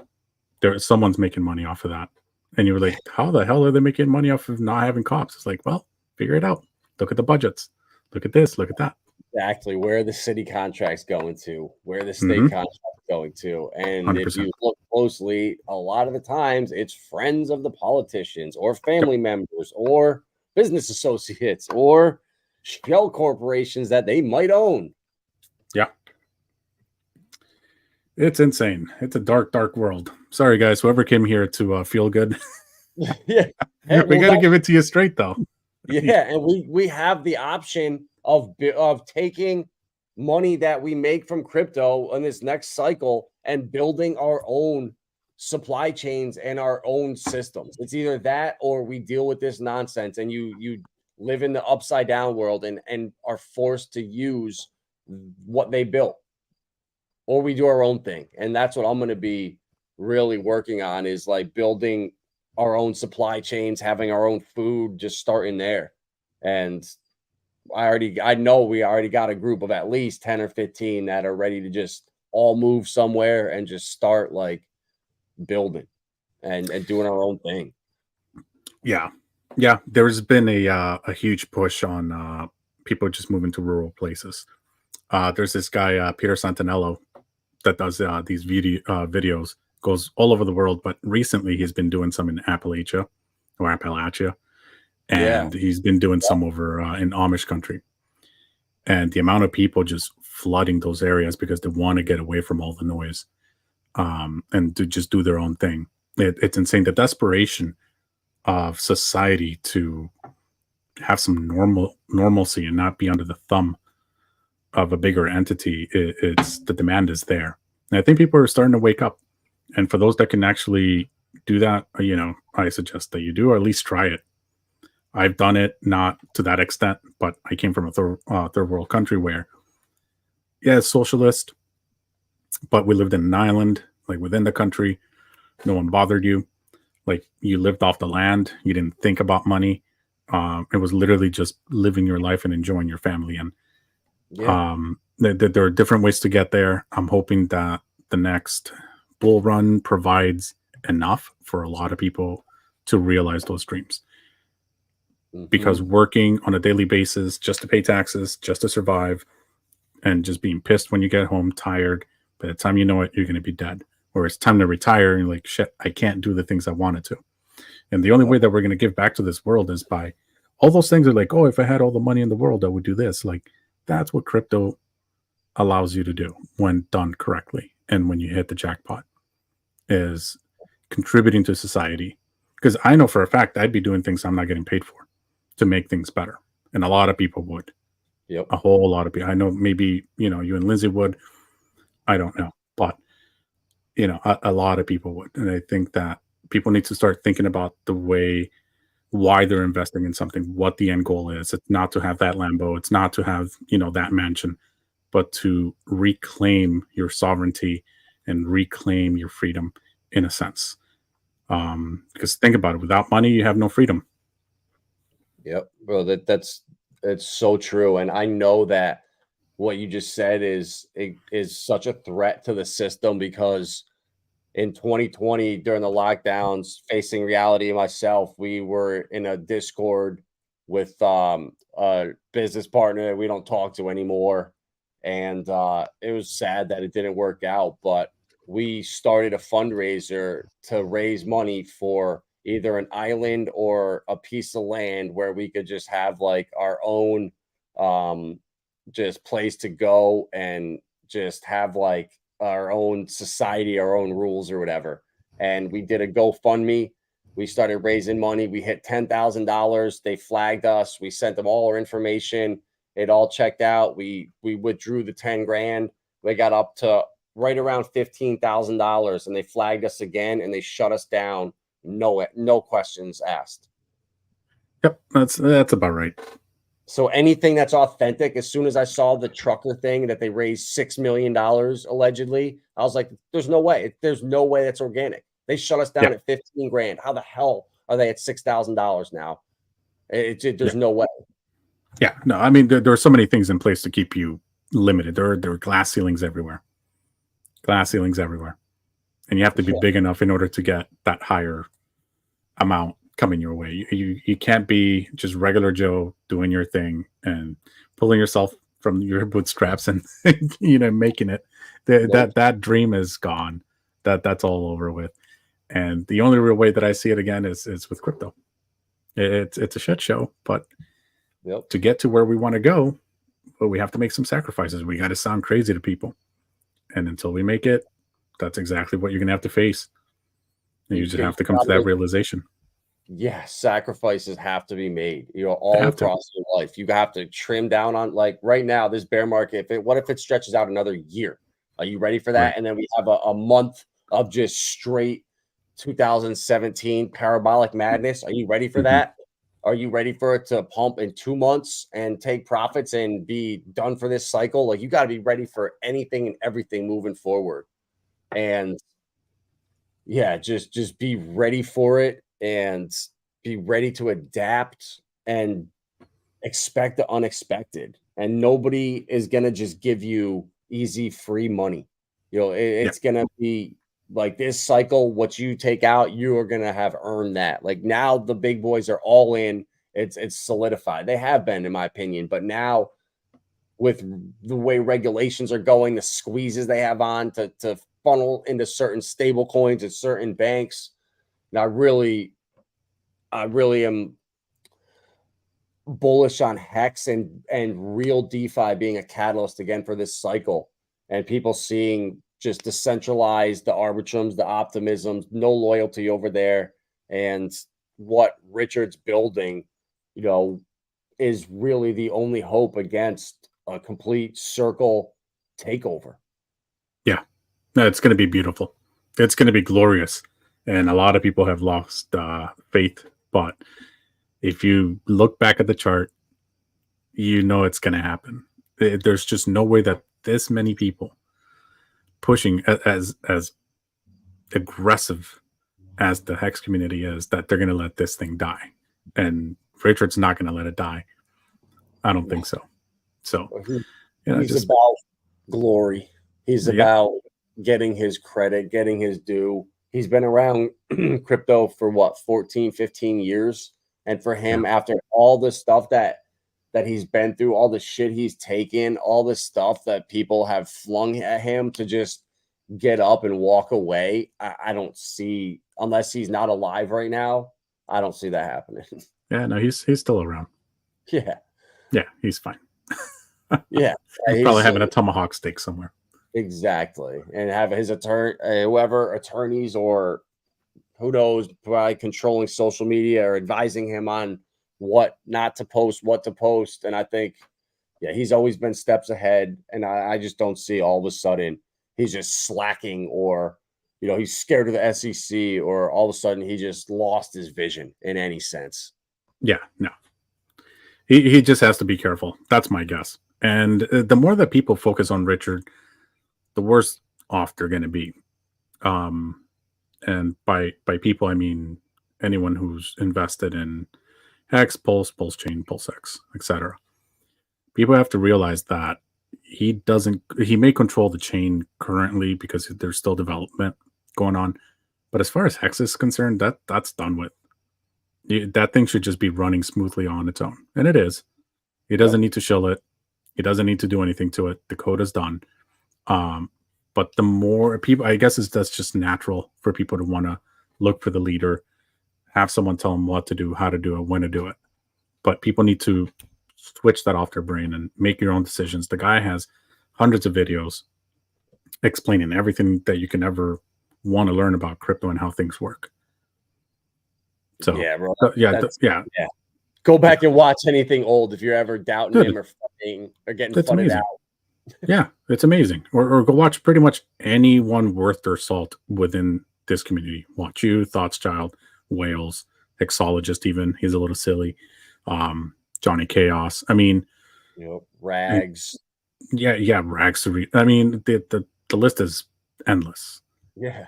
Someone's making money off of that. And you're like, how the hell are they making money off of not having cops? It's like, well, figure it out. Look at the budgets. Look at this. Look at that. Exactly. Where are the city contracts going to? Where are the state contracts going to? And 100%. If you look closely, a lot of the times it's friends of the politicians or family members or business associates or shell corporations that they might own. Yeah. It's insane. It's a dark, dark world. Sorry, guys. Whoever came here to feel good. Yeah. We got to give it to you straight, though. Yeah. And we have the option of taking money that we make from crypto in this next cycle and building our own supply chains and our own systems. It's either that or we deal with this nonsense and you live in the upside down world and are forced to use what they built, or we do our own thing. And that's what I'm going to be really working on, is like building our own supply chains, having our own food, just starting there. And I know we already got a group of at least 10 or 15 that are ready to just all move somewhere and just start like building and doing our own thing. Yeah. There's been a huge push on people just moving to rural places. There's this guy, Peter Santinello, that does these videos, goes all over the world, but recently he's been doing some in Appalachia. And he's been doing some over in Amish country. And the amount of people just flooding those areas because they want to get away from all the noise and to just do their own thing. It's insane. The desperation of society to have some normalcy and not be under the thumb of a bigger entity, it's the demand is there. And I think people are starting to wake up. And for those that can actually do that, I suggest that you do, or at least try it. I've done it, not to that extent, but I came from a third world country where, yeah, it's socialist, but we lived in an island, like within the country. No one bothered you. Like, you lived off the land. You didn't think about money. It was literally just living your life and enjoying your family. And there are different ways to get there. I'm hoping that the next bull run provides enough for a lot of people to realize those dreams. Because working on a daily basis just to pay taxes, just to survive, and just being pissed when you get home, tired, by the time you know it, you're going to be dead. Or it's time to retire, and you're like, shit, I can't do the things I wanted to. And the only way that we're going to give back to this world is by all those things are like, oh, if I had all the money in the world, I would do this. Like, that's what crypto allows you to do when done correctly. And when you hit the jackpot, is contributing to society. Because I know for a fact I'd be doing things I'm not getting paid for to make things better. And a lot of people would. Yep. A whole lot of people. I know maybe, you and Lindsay would. I don't know. But, a lot of people would. And I think that people need to start thinking about why they're investing in something, what the end goal is. It's not to have that Lambo. It's not to have, that mansion, but to reclaim your sovereignty and reclaim your freedom in a sense. Because think about it, without money, you have no freedom. Yep, bro, it's so true. And I know that what you just said is such a threat to the system, because in 2020, during the lockdowns, facing reality myself, we were in a Discord with a business partner that we don't talk to anymore. And it was sad that it didn't work out, but we started a fundraiser to raise money for either an island or a piece of land where we could just have like our own just place to go and just have like our own society, our own rules or whatever. And we did a GoFundMe. We started raising money. We hit $10,000. They flagged us. We sent them all our information. It all checked out. We withdrew the 10 grand. We got up to right around $15,000, and they flagged us again, and they shut us down. No questions asked. Yep, that's about right. So anything that's authentic, as soon as I saw the trucker thing that they raised $6 million allegedly, I was like, there's no way. There's no way that's organic. They shut us down at 15 grand. How the hell are they at $6,000 now? There's no way. Yeah, no, I mean, there are so many things in place to keep you limited. There are glass ceilings everywhere. And you have to be big enough in order to get that higher amount coming your way. You can't be just regular Joe doing your thing and pulling yourself from your bootstraps and making it. That dream is gone. That's all over with. And the only real way that I see it again is with crypto. It's a shit show, but to get to where we want to go, but we have to make some sacrifices. We got to sound crazy to people. And until we make it, that's exactly what you're going to have to face. And you just have to come to that realization. Yeah, sacrifices have to be made, all across your life. You have to trim down on, like, right now, this bear market. What if it stretches out another year? Are you ready for that? Right. And then we have a month of just straight 2017 parabolic madness. Are you ready for that? Are you ready for it to pump in 2 months and take profits and be done for this cycle? Like, you got to be ready for anything and everything moving forward. And yeah, just be ready for it and be ready to adapt and expect the unexpected. And nobody is going to just give you easy, free money. It's going to be like this cycle. What you take out, you are going to have earned that. Like, now the big boys are all in. It's solidified. They have been, in my opinion, but now with the way regulations are going, the squeezes they have on to funnel into certain stable coins at certain banks. And I really am bullish on HEX and real DeFi being a catalyst again for this cycle, and people seeing just decentralized, the arbitrums, the optimisms, no loyalty over there. And what Richard's building, is really the only hope against a complete circle takeover. Yeah, no, it's going to be beautiful. It's going to be glorious. And a lot of people have lost faith. But if you look back at the chart, you know it's going to happen. There's just no way that this many people pushing as aggressive as the hex community is, that they're going to let this thing die. And Richard's not going to let it die. I don't think so. So he's about glory. He's about getting his credit, getting his due. He's been around crypto for what, 14, 15 years. And for him, after all the stuff that he's been through, all the shit he's taken, all the stuff that people have flung at him, to just get up and walk away, I don't see, unless he's not alive right now, I don't see that happening. Yeah, no, he's still around. Yeah, he's fine. Yeah, he's probably having a tomahawk steak somewhere. Exactly, and have his attorneys or who knows, probably controlling social media or advising him on what not to post, what to post. And I think, he's always been steps ahead, and I just don't see all of a sudden he's just slacking, or he's scared of the SEC, or all of a sudden he just lost his vision in any sense. Yeah, no. He just has to be careful. That's my guess. And the more that people focus on Richard, the worse off they're going to be. And by people, I mean anyone who's invested in Hex, Pulse, Pulsechain, PulseX, etc. People have to realize that he may control the chain currently because there's still development going on. But as far as Hex is concerned, that's done with. That thing should just be running smoothly on its own. And it is. He doesn't need to shill it. He doesn't need to do anything to it. The code is done. But the more people, I guess that's just natural for people to want to look for the leader, have someone tell them what to do, how to do it, when to do it. But people need to switch that off their brain and make your own decisions. The guy has hundreds of videos explaining everything that you can ever want to learn about crypto and how things work. So bro. Go back and watch anything old if you're ever doubting him or getting funded out. Yeah, it's amazing. Or go watch pretty much anyone worth their salt within this community. Watch you, Thoughtschild, Whales, Hexologist, even. He's a little silly. Johnny Chaos. I mean, Rags. Rags. I mean, the list is endless. Yeah.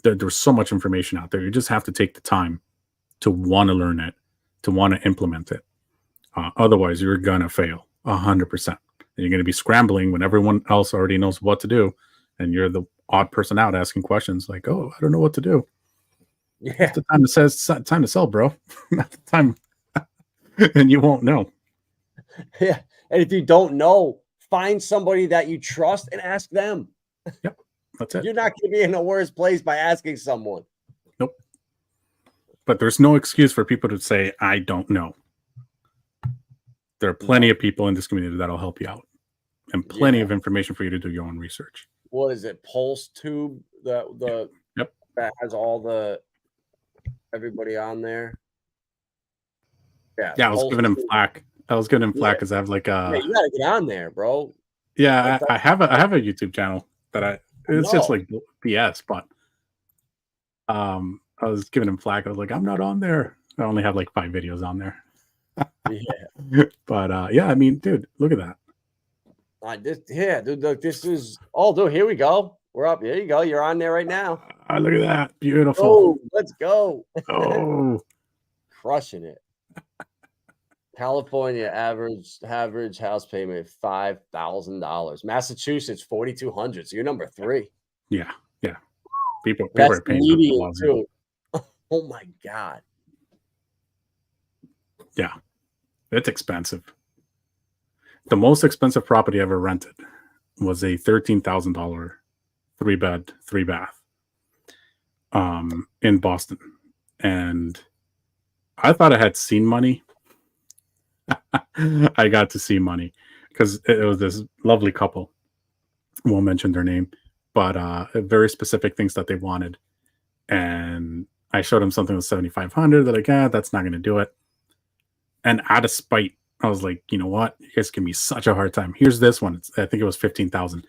There's so much information out there. You just have to take the time to want to learn it, to want to implement it. Otherwise, you're gonna fail 100%. And you're gonna be scrambling when everyone else already knows what to do, and you're the odd person out asking questions like, "Oh, I don't know what to do." Yeah, it's the time to sell, bro. Not the time, and you won't know. Yeah, and if you don't know, find somebody that you trust and ask them. Yep, that's it. You're not gonna be in a worse place by asking someone. Nope. But there's no excuse for people to say, I don't know. There are plenty of people in this community that'll help you out, and plenty of information for you to do your own research. What is it? Pulse Tube, that has all everybody on there. Yeah, I was giving him flack. Because I have like you gotta get on there, bro. Yeah, I have a YouTube channel that it's just like BS, but I was giving him flack. I was like, I'm not on there. I only have like 5 videos on there. But I mean, dude, look at that. Dude, look, this is dude, here we go. We're up. There you go. You're on there right now. Look at that. Beautiful. Oh, let's go. Oh, crushing it. California average house payment $5,000. Massachusetts $4,200. So you're number 3. Yeah. People are paying too. Oh my god. Yeah, it's expensive. The most expensive property I ever rented was a $13,000 3-bed, 3-bath in Boston, and I thought I had seen money. I got to see money because it was this lovely couple. Won't mention their name, but very specific things that they wanted, and I showed them something with 7,500. They're like, that's not going to do it. And out of spite, I was like, you know what? You guys give me such a hard time. Here's this one. I think it was 15,000,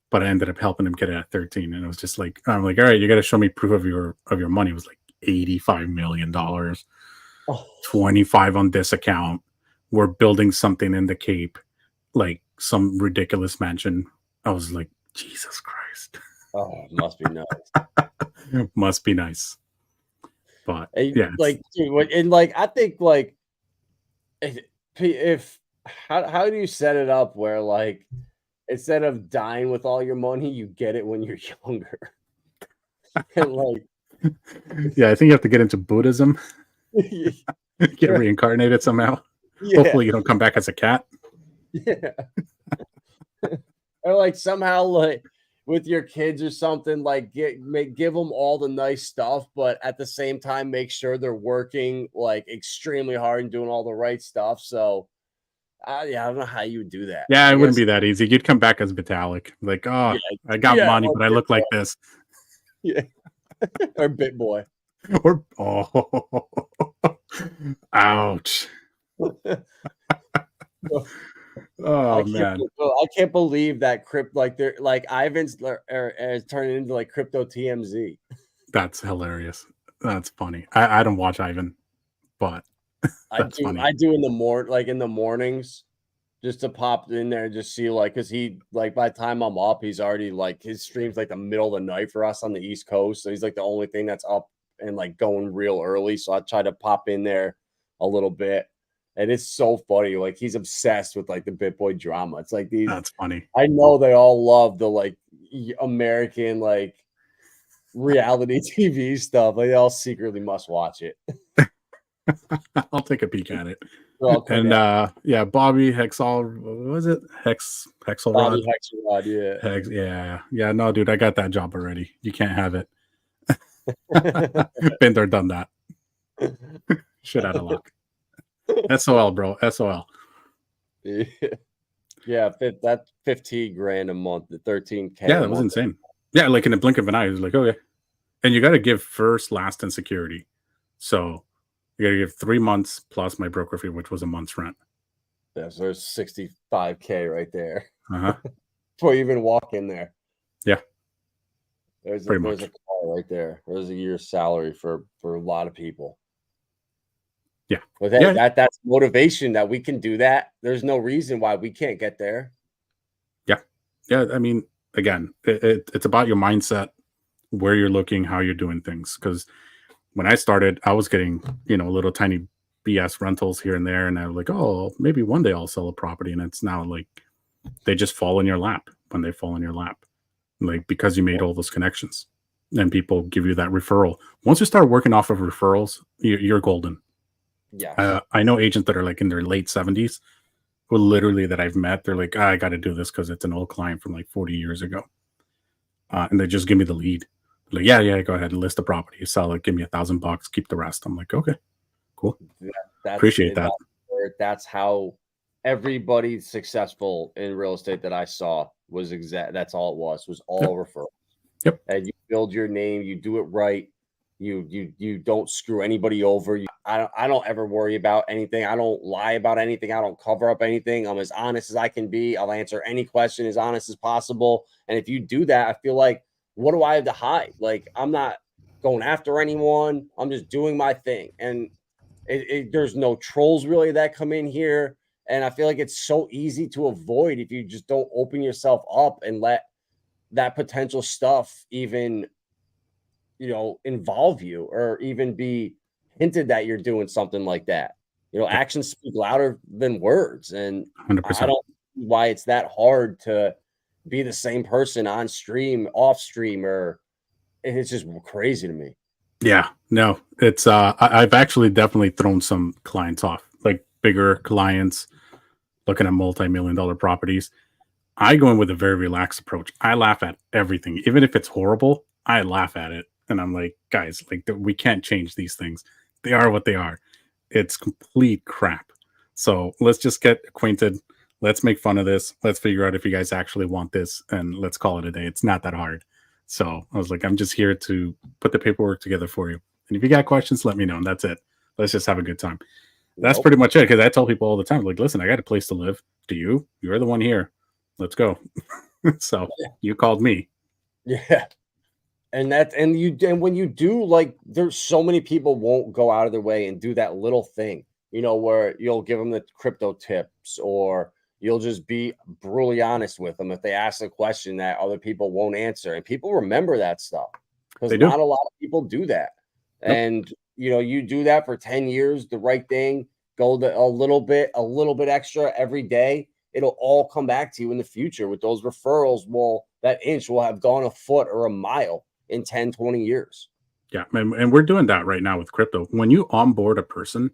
but I ended up helping him get it at 13. And it was just like, I'm like, all right, you got to show me proof of your money. It was like $85 million, 25 on this account. We're building something in the Cape, like some ridiculous mansion. I was like, Jesus Christ. Oh, it must be nice. Must be nice. But And, yeah, like, dude, and like, I think like, if how do you set it up where like instead of dying with all your money, you get it when you're younger? And like, yeah, I think you have to get into Buddhism, get reincarnated somehow. Yeah. Hopefully, you don't come back as a cat. Yeah. Or like somehow like with your kids or something, like give them all the nice stuff, but at the same time make sure they're working like extremely hard and doing all the right stuff. So yeah, I don't know how you would do that. Yeah, I it wouldn't guess- be that easy. You'd come back as Vitalik, like, oh, Yeah, I got yeah, money, or but I look like this. Yeah. Or Bit Boy. Or ouch. Oh man, I can't believe that like they're like Ivan's is turning into like crypto TMZ. that's hilarious. That's funny. I don't watch Ivan, but that's funny. I do in the mornings, just to pop in there and just see like, because he like by the time I'm up, he's already like his stream's like the middle of the night for us on the East Coast, so he's like the only thing that's up and like going real early. So I try to pop in there a little bit. And it's so funny. Like he's obsessed with like the BitBoy drama. It's like these. That's funny. I know they all love the like American like reality TV stuff. Like they all secretly must watch it. I'll take a peek at it. And yeah, Bobby Hexal, what was it? Hexelrod. Bobby Hexelrod, yeah. Yeah. No, dude, I got that job already. You can't have it. Been there, done that. Shit out of luck. SOL, bro. SOL. Yeah, that's 15 grand a month, the 13K. Yeah, that was insane. Yeah, like in a blink of an eye, it was like, okay. And you got to give first, last, and security. So you got to give 3 months plus my broker fee, which was a month's rent. Yeah, so there's 65K right there. Uh-huh. Before you even walk in there. Yeah. There's a car right there. There's a year's salary for a lot of people. Yeah. But hey, that's motivation that we can do that. There's no reason why we can't get there. Yeah. Yeah. I mean, again, it's about your mindset, where you're looking, how you're doing things. Because when I started, I was getting, little tiny BS rentals here and there. And I was like, oh, maybe one day I'll sell a property. And it's now like they just fall in your lap when they fall in your lap. Like because you made all those connections and people give you that referral. Once you start working off of referrals, you're golden. Yeah. I know agents that are like in their late 70s who literally that I've met, they're like, I got to do this because it's an old client from like 40 years ago. And they just give me the lead. Like, yeah, go ahead and list the property. Sell it. Give me $1,000. Keep the rest. I'm like, okay, cool. Appreciate that. That's how everybody successful in real estate that I saw was that's all it was all referrals. Yep. And you build your name, you do it right. You don't screw anybody over. I don't ever worry about anything. I don't lie about anything. I don't cover up anything. I'm as honest as I can be. I'll answer any question as honest as possible. And if you do that, I feel like, what do I have to hide? Like, I'm not going after anyone. I'm just doing my thing. And there's no trolls really that come in here. And I feel like it's so easy to avoid if you just don't open yourself up and let that potential stuff even involve you or even be hinted that you're doing something like that. Actions speak louder than words. And 100%. I don't see why it's that hard to be the same person on stream, off stream, it's just crazy to me. Yeah, no, it's, I've actually definitely thrown some clients off, like bigger clients looking at multi-million-dollar properties. I go in with a very relaxed approach. I laugh at everything. Even if it's horrible, I laugh at it. And I'm like, guys, like we can't change these things. They are what they are. It's complete crap. So let's just get acquainted. Let's make fun of this. Let's figure out if you guys actually want this and let's call it a day. It's not that hard. So I was like, I'm just here to put the paperwork together for you. And if you got questions, let me know. And that's it. Let's just have a good time. That's pretty much it. Because I tell people all the time, like, listen, I got a place to live. Do you? You're the one here. Let's go. So you called me. Yeah. And when you do, like, there's so many people won't go out of their way and do that little thing, where you'll give them the crypto tips, or you'll just be brutally honest with them if they ask a question that other people won't answer. And people remember that stuff because They do. not a lot of people do that. Nope. And you do that for 10 years, the right thing, go a little bit extra every day. It'll all come back to you in the future with those referrals. Well, that inch will have gone a foot or a mile in 10, 20 years. Yeah. And we're doing that right now with crypto. When you onboard a person,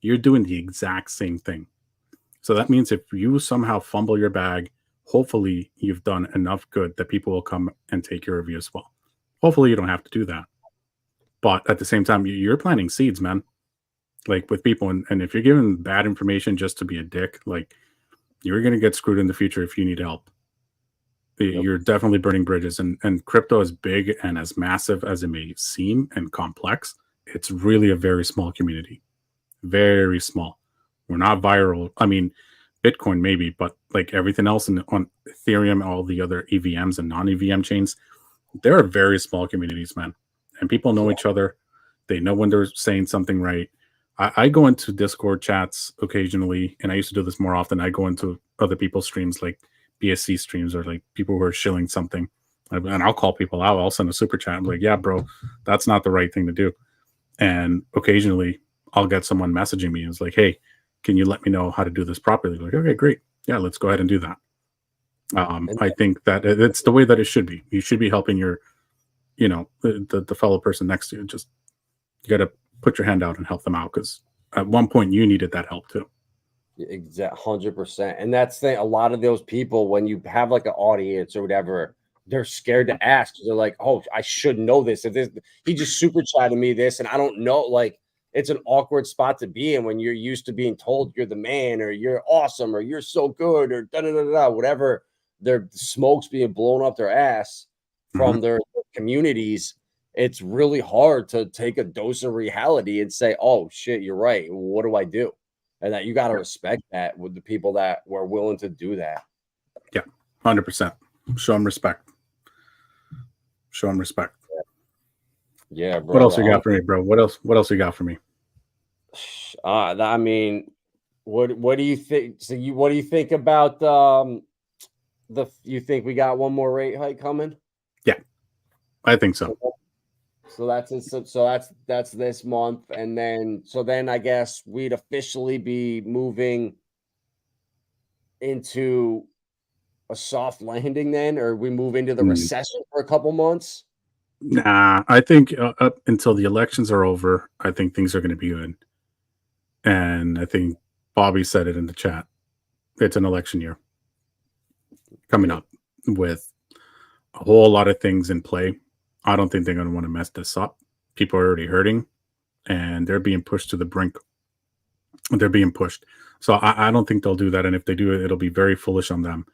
you're doing the exact same thing. So that means if you somehow fumble your bag, hopefully you've done enough good that people will come and take care of you as well. Hopefully you don't have to do that. But at the same time, you're planting seeds, man. Like with people. And if you're giving bad information just to be a dick, like, you're going to get screwed in the future if you need help. Yep. You're definitely burning bridges. And crypto is big and as massive as it may seem and complex. It's really a very small community. Very small. We're not viral. I mean, Bitcoin maybe, but like everything else on Ethereum, all the other EVMs and non-EVM chains, there are very small communities, man. And people know each other. They know when they're saying something right. I go into Discord chats occasionally, and I used to do this more often. I go into other people's streams, like BSC streams, or like people who are shilling something, and I'll call people out. I'll send a super chat. I'm like, yeah, bro, that's not the right thing to do. And occasionally I'll get someone messaging me and it's like, hey, can you let me know how to do this properly? Like, okay, great. Yeah, let's go ahead and do that. I think that it's the way that it should be. You should be helping your, the fellow person next to you. Just, you got to put your hand out and help them out, because at one point you needed that help too. Exactly, 100%. And that's a lot of those people, when you have like an audience or whatever, they're scared to ask. They're like, oh, I should know this. If this, he just super chatted me this, and I don't know. Like, it's an awkward spot to be in when you're used to being told you're the man, or you're awesome, or you're so good, or da da da da, whatever. Their smoke's being blown up their ass from their communities. It's really hard to take a dose of reality and say, oh shit, you're right. What do I do? And that you got to respect that with the people that were willing to do that. Yeah, 100%. Show them respect. Show them respect. Yeah, bro. What else you got for me, bro? What else you got for me? I mean, what do you think? So what do you think about you think we got one more rate hike coming? Yeah, I think so. So that's this month, and then I guess we'd officially be moving into a soft landing then, or we move into the recession for a couple months. Nah, I think up until the elections are over, I think things are going to be good. And I think Bobby said it in the chat. It's an election year coming up with a whole lot of things in play. I don't think they're going to want to mess this up. People are already hurting, and they're being pushed to the brink. They're being pushed. So I don't think they'll do that. And if they do it, it'll be very foolish on them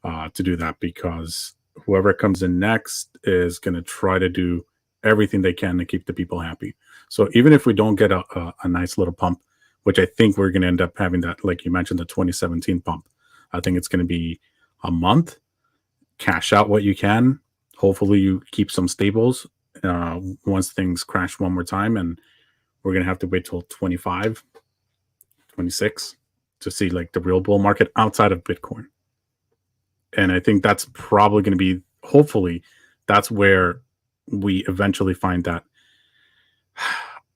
to do that, because whoever comes in next is going to try to do everything they can to keep the people happy. So even if we don't get a nice little pump, which I think we're going to end up having that, like you mentioned, the 2017 pump, I think it's going to be a month. Cash out what you can. Hopefully you keep some stables once things crash one more time, and we're going to have to wait till 25, 26 to see like the real bull market outside of Bitcoin. And I think that's probably going to be, hopefully, that's where we eventually find that.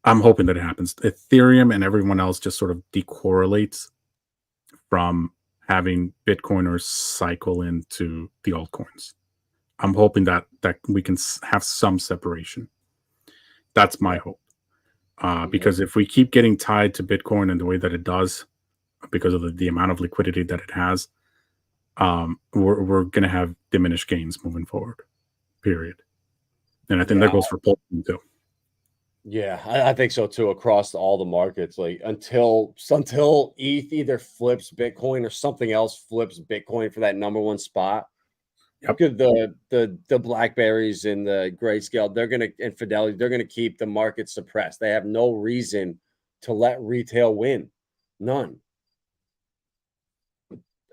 I'm hoping that it happens. Ethereum and everyone else just sort of decorrelates from having Bitcoiners cycle into the altcoins. I'm hoping that we can have some separation. That's my hope. Because if we keep getting tied to Bitcoin in the way that it does, because of the amount of liquidity that it has, we're going to have diminished gains moving forward, period. And I think that goes for Pulsechain too. Yeah, I think so too, across all the markets. Like until ETH either flips Bitcoin or something else flips Bitcoin for that number one spot. Yep. The Blackberries and the Grayscale, and Fidelity, they're gonna keep the market suppressed. They have no reason to let retail win. None.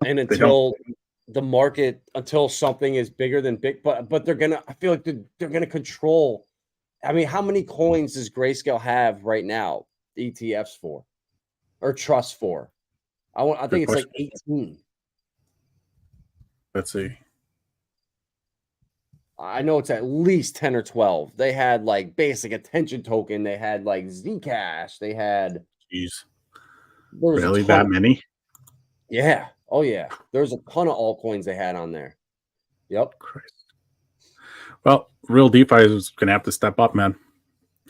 And until the market, until something is bigger than big, but they're gonna, I feel like they're gonna control. I mean, how many coins does Grayscale have right now? ETFs for or trust for? I think it's like 18. Let's see. I know it's at least 10 or 12. They had like basic attention token. They had like Zcash. They had. Jeez. There Really that many? Yeah. Oh yeah. There's a ton of altcoins they had on there. Yep. Christ. Well, real DeFi is going to have to step up, man.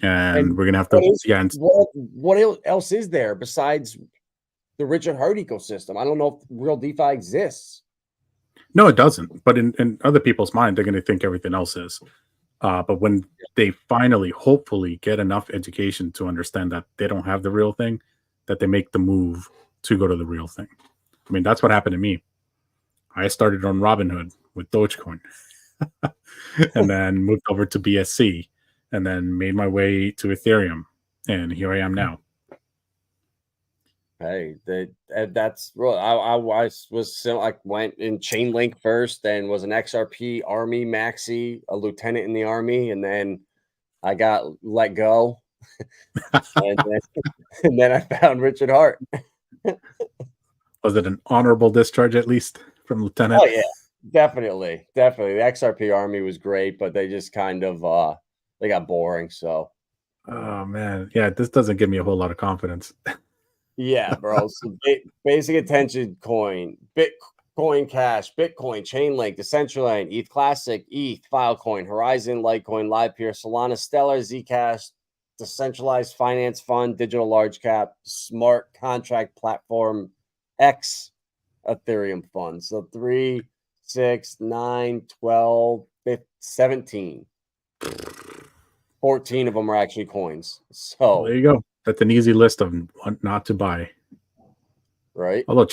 And we're going to have to. What else is there besides the Richard Heart ecosystem? I don't know if real DeFi exists. No, it doesn't. But in other people's mind, they're going to think everything else is. But when they finally, hopefully, get enough education to understand that they don't have the real thing, that they make the move to go to the real thing. I mean, that's what happened to me. I started on Robinhood with Dogecoin and then moved over to BSC and then made my way to Ethereum. And here I am now. Hey, that's real. I went in Chainlink first, then was an XRP Army maxi, a lieutenant in the Army, and then I got let go, and then I found Richard Heart. Was it an honorable discharge at least from lieutenant? Oh yeah, definitely. The XRP Army was great, but they just kind of they got boring. So, oh man, yeah, this doesn't give me a whole lot of confidence. Yeah, bro. So basic attention coin, Bitcoin Cash, Bitcoin, Chainlink, Decentraland, ETH Classic, ETH, Filecoin, Horizon, Litecoin, LivePeer, Solana, Stellar, Zcash, Decentralized Finance Fund, Digital Large Cap, Smart Contract Platform, X, Ethereum Fund. So 3, 6, 9, 12, 15, 17. 14 of them are actually coins. So well, there you go. That's an easy list of what not to buy. Right. Although,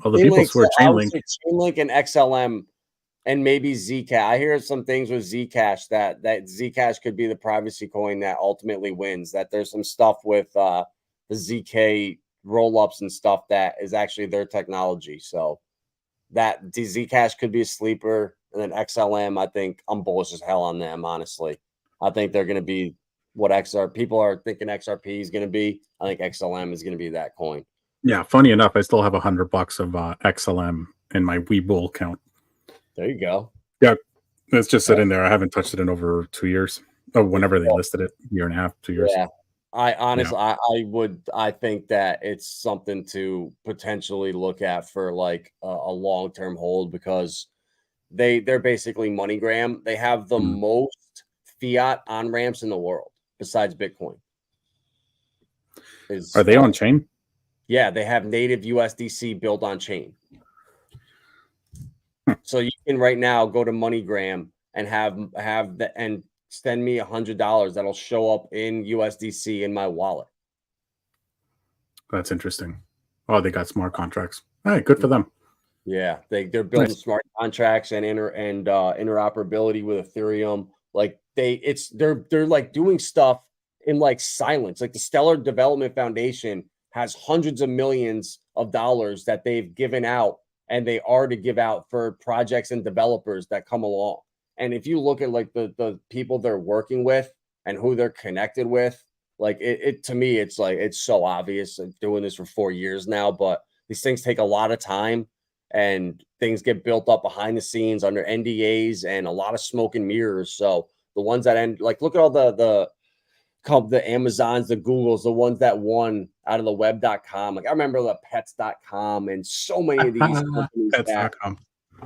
although people swear Chainlink. Chainlink and XLM and maybe Zcash. I hear some things with Zcash that Zcash could be the privacy coin that ultimately wins. That there's some stuff with the ZK roll-ups and stuff that is actually their technology. So that Zcash could be a sleeper. And then XLM, I think I'm bullish as hell on them, honestly. I think they're going to be what people are thinking XRP is going to be. I think XLM is going to be that coin. Yeah, funny enough, I still have $100 of XLM in my Webull account. There you go. Yeah, it's just sitting there. I haven't touched it in over 2 years. Oh, whenever they listed it, 1.5 2 years. Yeah, I honestly, I think that it's something to potentially look at for like a long-term hold because they're basically MoneyGram. They have the most fiat on ramps in the world besides Bitcoin. Are they on chain? Yeah, they have native USDC built on chain. So you can right now go to MoneyGram and and send me $100 that'll show up in USDC in my wallet. That's interesting. Oh, they got smart contracts. All right, good for them. Yeah, they're building smart contracts and interoperability with Ethereum. Like they're like doing stuff in like silence. Like the Stellar Development Foundation has hundreds of millions of dollars that they've given out and they are to give out for projects and developers that come along. And if you look at like the people they're working with and who they're connected with, like it to me, it's like it's so obvious. I'm doing this for 4 years now, but these things take a lot of time and things get built up behind the scenes under NDAs and a lot of smoke and mirrors. So the ones that end, like look at all the Amazons, the Googles, the ones that won out of the web.com. Like I remember the pets.com and so many of these companies that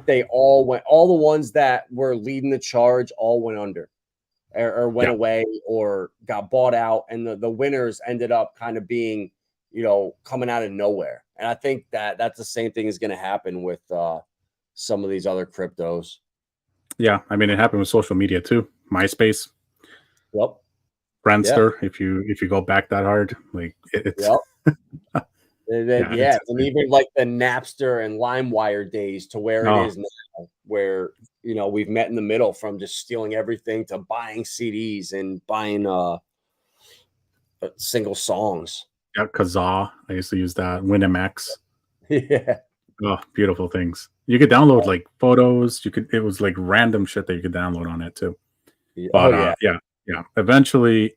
they all went, all the ones that were leading the charge all went under or went away or got bought out. And the winners ended up kind of being, coming out of nowhere. And I think that that's the same thing is going to happen with some of these other cryptos. Yeah. I mean, it happened with social media too. MySpace. Yep. Friendster, if you go back that hard, like it's and even like the Napster and LimeWire days to where it is now, where we've met in the middle from just stealing everything to buying CDs and buying single songs. Yeah, Kazaa. I used to use that. WinMX. Yeah. Oh, beautiful things. You could download like photos. It was like random shit that you could download on it too. Oh But yeah. eventually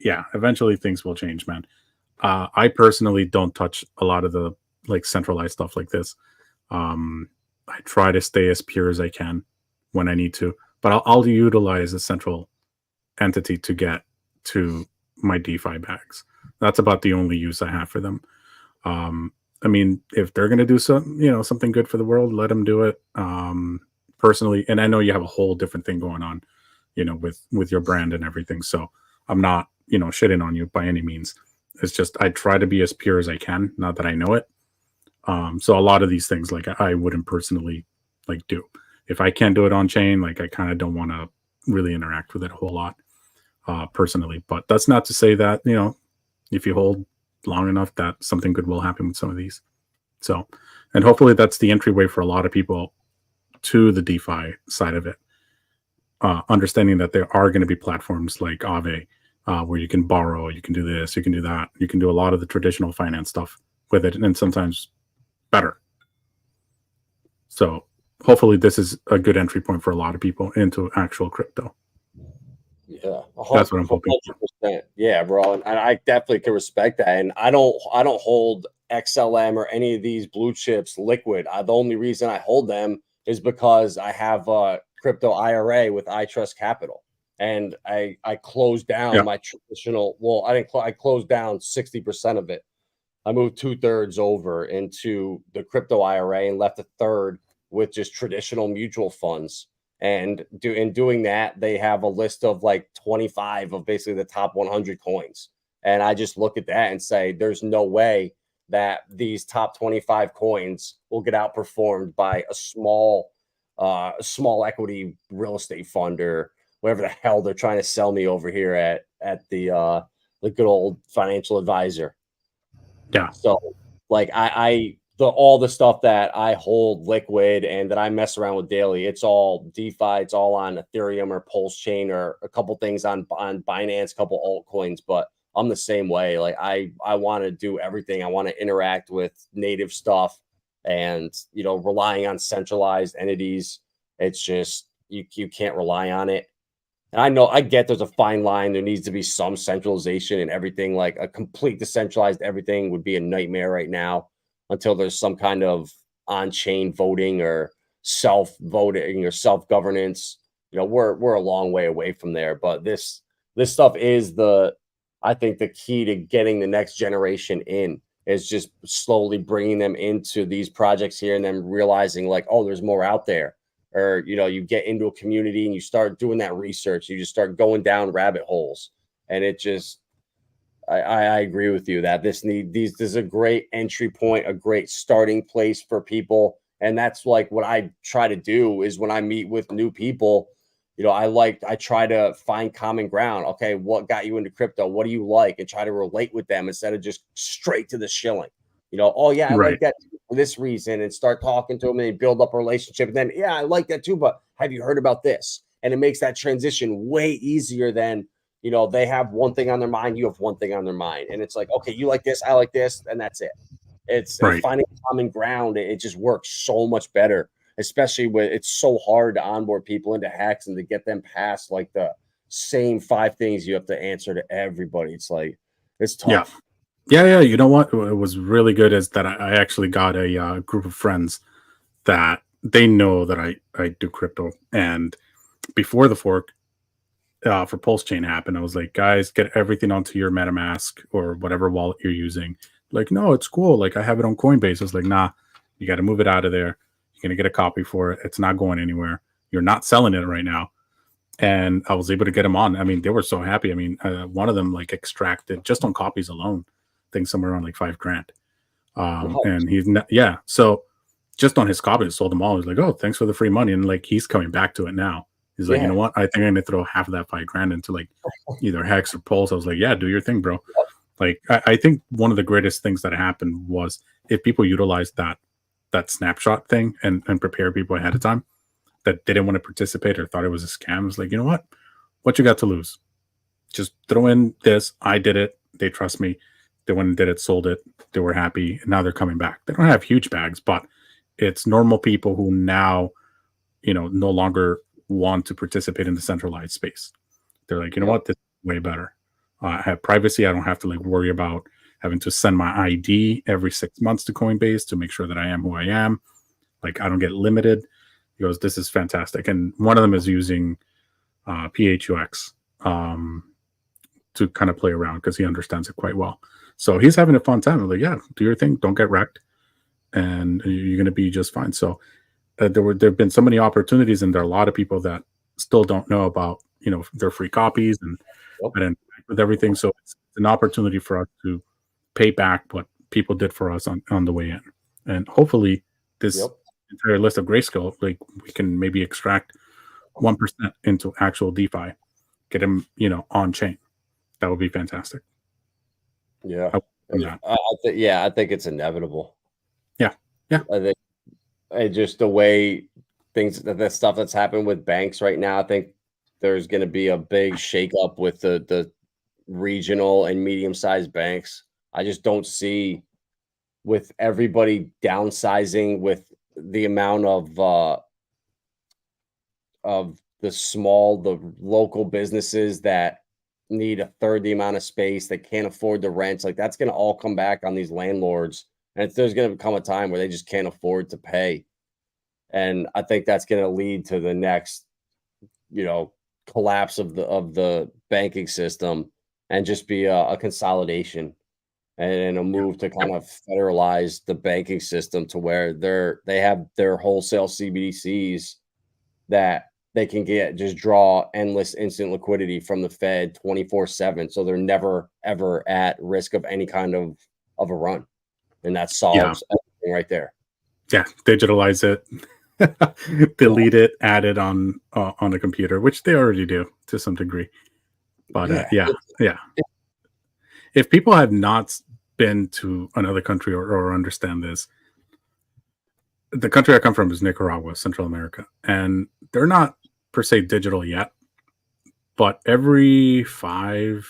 things will change, man. I personally don't touch a lot of the like centralized stuff like this. I try to stay as pure as I can when I need to, but I'll utilize a central entity to get to my DeFi bags. That's about the only use I have for them. I mean, if they're going to do something good for the world, let them do it. Personally, and I know you have a whole different thing going on, with your brand and everything. So I'm not, shitting on you by any means. It's just I try to be as pure as I can, not that I know it. So a lot of these things, like I wouldn't personally like do. If I can't do it on chain, like I kind of don't want to really interact with it a whole lot, personally. But that's not to say that, if you hold long enough, that something good will happen with some of these. So, and hopefully that's the entryway for a lot of people to the DeFi side of it. Understanding that there are going to be platforms like Aave, where you can borrow, you can do this, you can do that, you can do a lot of the traditional finance stuff with it, and sometimes better. So hopefully this is a good entry point for a lot of people into actual crypto. Yeah, That's what I'm hoping for. 100%. Yeah, bro, and I definitely can respect that. And I don't hold XLM or any of these blue chips liquid. The only reason I hold them is because I have a crypto IRA with ITRUSTCAPITAL, and I closed down my traditional. Well, I closed down 60% of it. I moved 2/3 over into the crypto IRA and left a third with just traditional mutual funds. And in doing that, they have a list of like 25 of basically the top 100 coins. And I just look at that and say, there's no way that these top 25 coins will get outperformed by a small equity real estate fund or whatever the hell they're trying to sell me over here at the good old financial advisor. Yeah. So like all the stuff that I hold liquid and that I mess around with daily, it's all DeFi, it's all on Ethereum or Pulsechain or a couple things on Binance, a couple altcoins, but I'm the same way. Like I want to do everything. I want to interact with native stuff, and relying on centralized entities, it's just you can't rely on it. And I get there's a fine line. There needs to be some centralization and everything. Like a complete decentralized everything would be a nightmare right now until there's some kind of on-chain voting or self-voting or self-governance. We're a long way away from there. But this stuff is I think the key to getting the next generation in is just slowly bringing them into these projects here and then realizing like, oh, there's more out there. Or, you get into a community and you start doing that research. You just start going down rabbit holes. And it just, I agree with you that this is a great entry point, a great starting place for people. And that's like what I try to do is when I meet with new people, I try to find common ground. Okay, what got you into crypto? What do you like? And try to relate with them instead of just straight to the shilling. Oh yeah, I like that for this reason, and start talking to them and build up a relationship. And then, yeah, I like that too, but have you heard about this? And it makes that transition way easier than, they have one thing on their mind, you have one thing on their mind. And it's like, okay, you like this, I like this, and that's it. It's finding common ground. It just works so much better, especially when it's so hard to onboard people into HEX and to get them past like the same 5 things you have to answer to everybody. It's like, it's tough. Yeah. You know what? It was really good is that I actually got a group of friends that they know that I do crypto. And before the fork for Pulsechain happened, I was like, guys, get everything onto your MetaMask or whatever wallet you're using. Like, no, it's cool. Like I have it on Coinbase. I was like, nah, you got to move it out of there. You're going to get a copy for it. It's not going anywhere. You're not selling it right now. And I was able to get them on. I mean, they were so happy. I mean, one of them like extracted just on copies alone, I think somewhere around like $5,000. And he's so just on his copies, sold them all. He's like, oh, thanks for the free money. And like, he's coming back to it now. He's like, you know what? I think I'm going to throw half of that $5,000 into like either HEX or Pulse. I was like, yeah, do your thing, bro. Like, I think one of the greatest things that happened was if people utilized that snapshot thing and prepare people ahead of time that didn't want to participate or thought it was a scam. It's like, you know what you got to lose? Just throw in this. I did it. They trust me. They went and did it, sold it. They were happy, and now they're coming back. They don't have huge bags, but it's normal people who now, no longer want to participate in the centralized space. They're like, you know what, this is way better. I have privacy. I don't have to worry about having to send my ID every 6 months to Coinbase to make sure that I am who I am. I don't get limited. He goes, this is fantastic. And one of them is using PHUX to kind of play around because he understands it quite well. So he's having a fun time. I'm like, yeah, do your thing. Don't get wrecked. And you're going to be just fine. So there have been so many opportunities, and there are a lot of people that still don't know about, their free copies and with everything. So it's an opportunity for us to pay back what people did for us on the way in. And hopefully this entire list of Grayscale, we can maybe extract 1% into actual DeFi, get them, on chain. That would be fantastic. Yeah. I think it's inevitable. Yeah. I think just the way the stuff that's happened with banks right now, I think there's going to be a big shakeup with the regional and medium-sized banks. I just don't see, with everybody downsizing, with the amount of the local businesses that need a third the amount of space, that can't afford the rents, that's going to all come back on these landlords. And there's going to come a time where they just can't afford to pay. And I think that's going to lead to the next, collapse of the banking system, and just be a consolidation and a move to kind of federalize the banking system to where they have their wholesale CBDCs that they can just draw endless instant liquidity from the Fed 24/7. So they're never, ever at risk of any kind of a run. And that solves everything right there. Yeah. Digitalize it, delete it, add it on a computer, which they already do to some degree. But if people have not been to another country or understand this, the country I come from is Nicaragua, Central America, and they're not per se digital yet, but every 5-10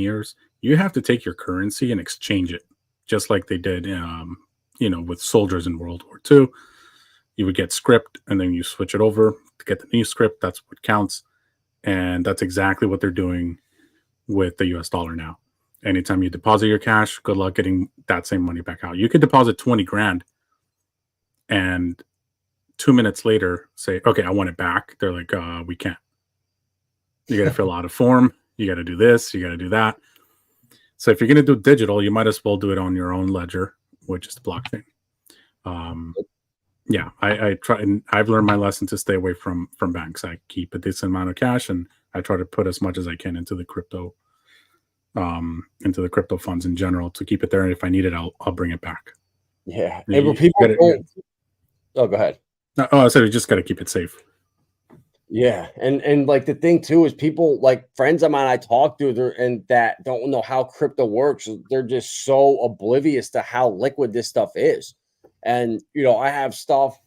years, you have to take your currency and exchange it, just like they did, with soldiers in World War II. You would get script, and then you switch it over to get the new script. That's what counts, and that's exactly what they're doing with the US dollar now. Anytime you deposit your cash, good luck getting that same money back out. You could deposit 20 grand and 2 minutes later say, okay, I want it back. They're like, we can't. You got to fill out a form. You got to do this. You got to do that. So if you're going to do digital, you might as well do it on your own ledger, which is the blockchain. I try, and I've learned my lesson to stay away from banks. I keep a decent amount of cash, and I try to put as much as I can into the crypto funds in general to keep it there. And if I need it, I'll bring it back. Yeah. Go ahead. I said you just got to keep it safe. Yeah. And the thing too is, people, friends of mine I talk to, and that don't know how crypto works. They're just so oblivious to how liquid this stuff is. And, I have stuff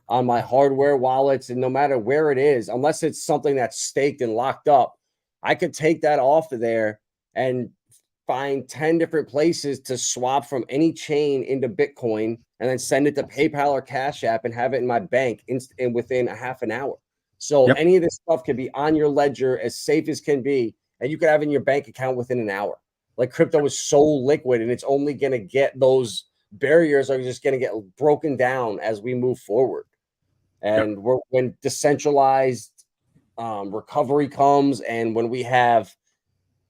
on my hardware wallets, and no matter where it is, unless it's something that's staked and locked up, I could take that off of there and find 10 different places to swap from any chain into Bitcoin, and then send it to PayPal or Cash App and have it in my bank within a half an hour. So any of this stuff can be on your ledger, as safe as can be, and you could have it in your bank account within an hour. Crypto is so liquid, and it's only going to get, those barriers are just going to get broken down as we move forward. And when decentralized recovery comes, and when we have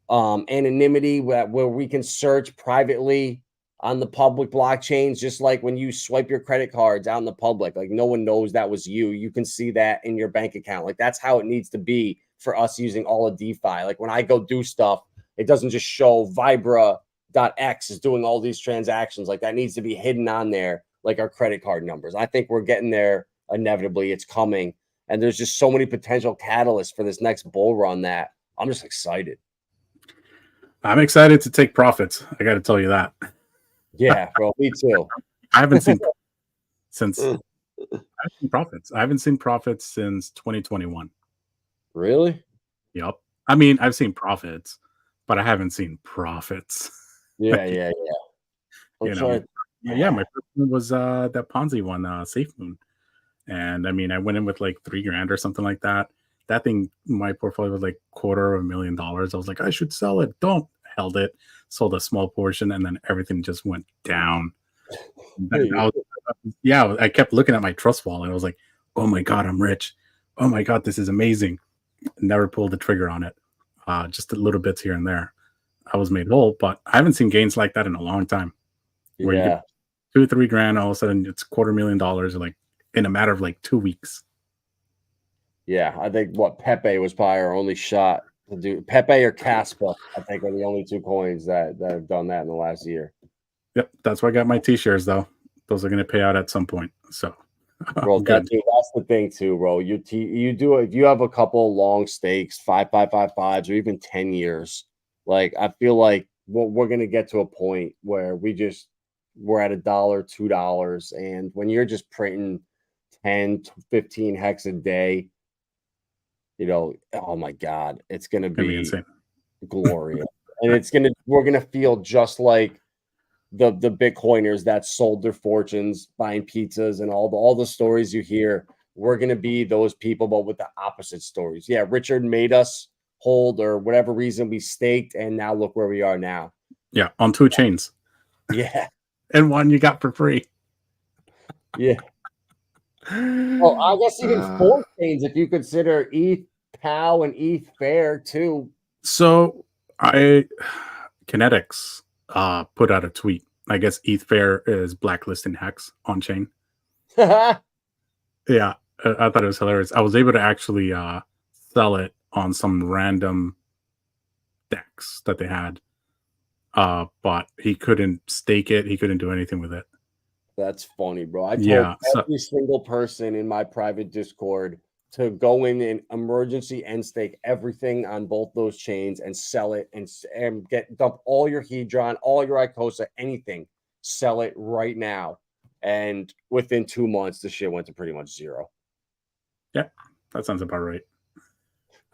anonymity where we can search privately on the public blockchains, just like when you swipe your credit cards out in the public, no one knows that was you. You can see that in your bank account. That's how it needs to be for us using all of DeFi. When I go do stuff, it doesn't just show Vibra.x is doing all these transactions. That needs to be hidden on there, our credit card numbers. I think we're getting there inevitably. It's coming. And there's just so many potential catalysts for this next bull run that I'm just excited. I'm excited to take profits. I got to tell you that. Yeah, bro, me too. I haven't seen profits. I haven't seen profits since 2021. Really? Yep. I mean, I've seen profits, but I haven't seen profits. Yeah, yeah, yeah. I'm You trying know, to, yeah, my first one was that Ponzi one, Safe Moon. And I mean, I went in with like 3 grand or something like that. That thing, my portfolio was like $250,000. I was like, I should sell it. Don't. Held it, sold a small portion, and then everything just went down. I was, yeah, I kept looking at my trust wallet. I was like, oh my God, I'm rich. Oh my God, this is amazing. Never pulled the trigger on it. Just a little bits here and there. I was made whole, but I haven't seen gains like that in a long time. Where you yeah. get 2 or 3 grand, all of a sudden it's $250,000, like in a matter of like 2 weeks. Yeah, I think what Pepe was probably our only shot to do. Pepe or Casper, I think, are the only 2 coins that have done that in the last year. Yep, that's why I got my T-shares though. Those are going to pay out at some point. So, Bro, good. that's the thing too, bro. You do it if you have a couple long stakes, 5, 5, 5, 5s, or even 10 years. Like I feel like we're gonna get to a point where we're at $1, $2, and when you're just printing 10 to 15 hex a day, oh my God, it's gonna It's going to be be insane. glorious. And we're gonna feel just like the Bitcoiners that sold their fortunes buying pizzas and all the stories you hear. We're gonna be those people, but with the opposite stories. Yeah, Richard made us hold, or whatever reason we staked, and now look where we are now. Yeah, on 2 chains. Yeah, And one you got for free. yeah. Oh, I guess even 4 chains if you consider ETH POW and ETH Fair too. So Kinetics put out a tweet. I guess ETH Fair is blacklisting hex on chain. Yeah, I thought it was hilarious. I was able to actually sell it on some random decks that they had. But he couldn't stake it. He couldn't do anything with it. That's funny, bro. I told Yeah. So every single person in my private Discord to go in and emergency end stake everything on both those chains and sell it and dump all your Hedron, all your ICOSA, anything. Sell it right now. And within 2 months, the shit went to pretty much zero. yeah, that sounds about right.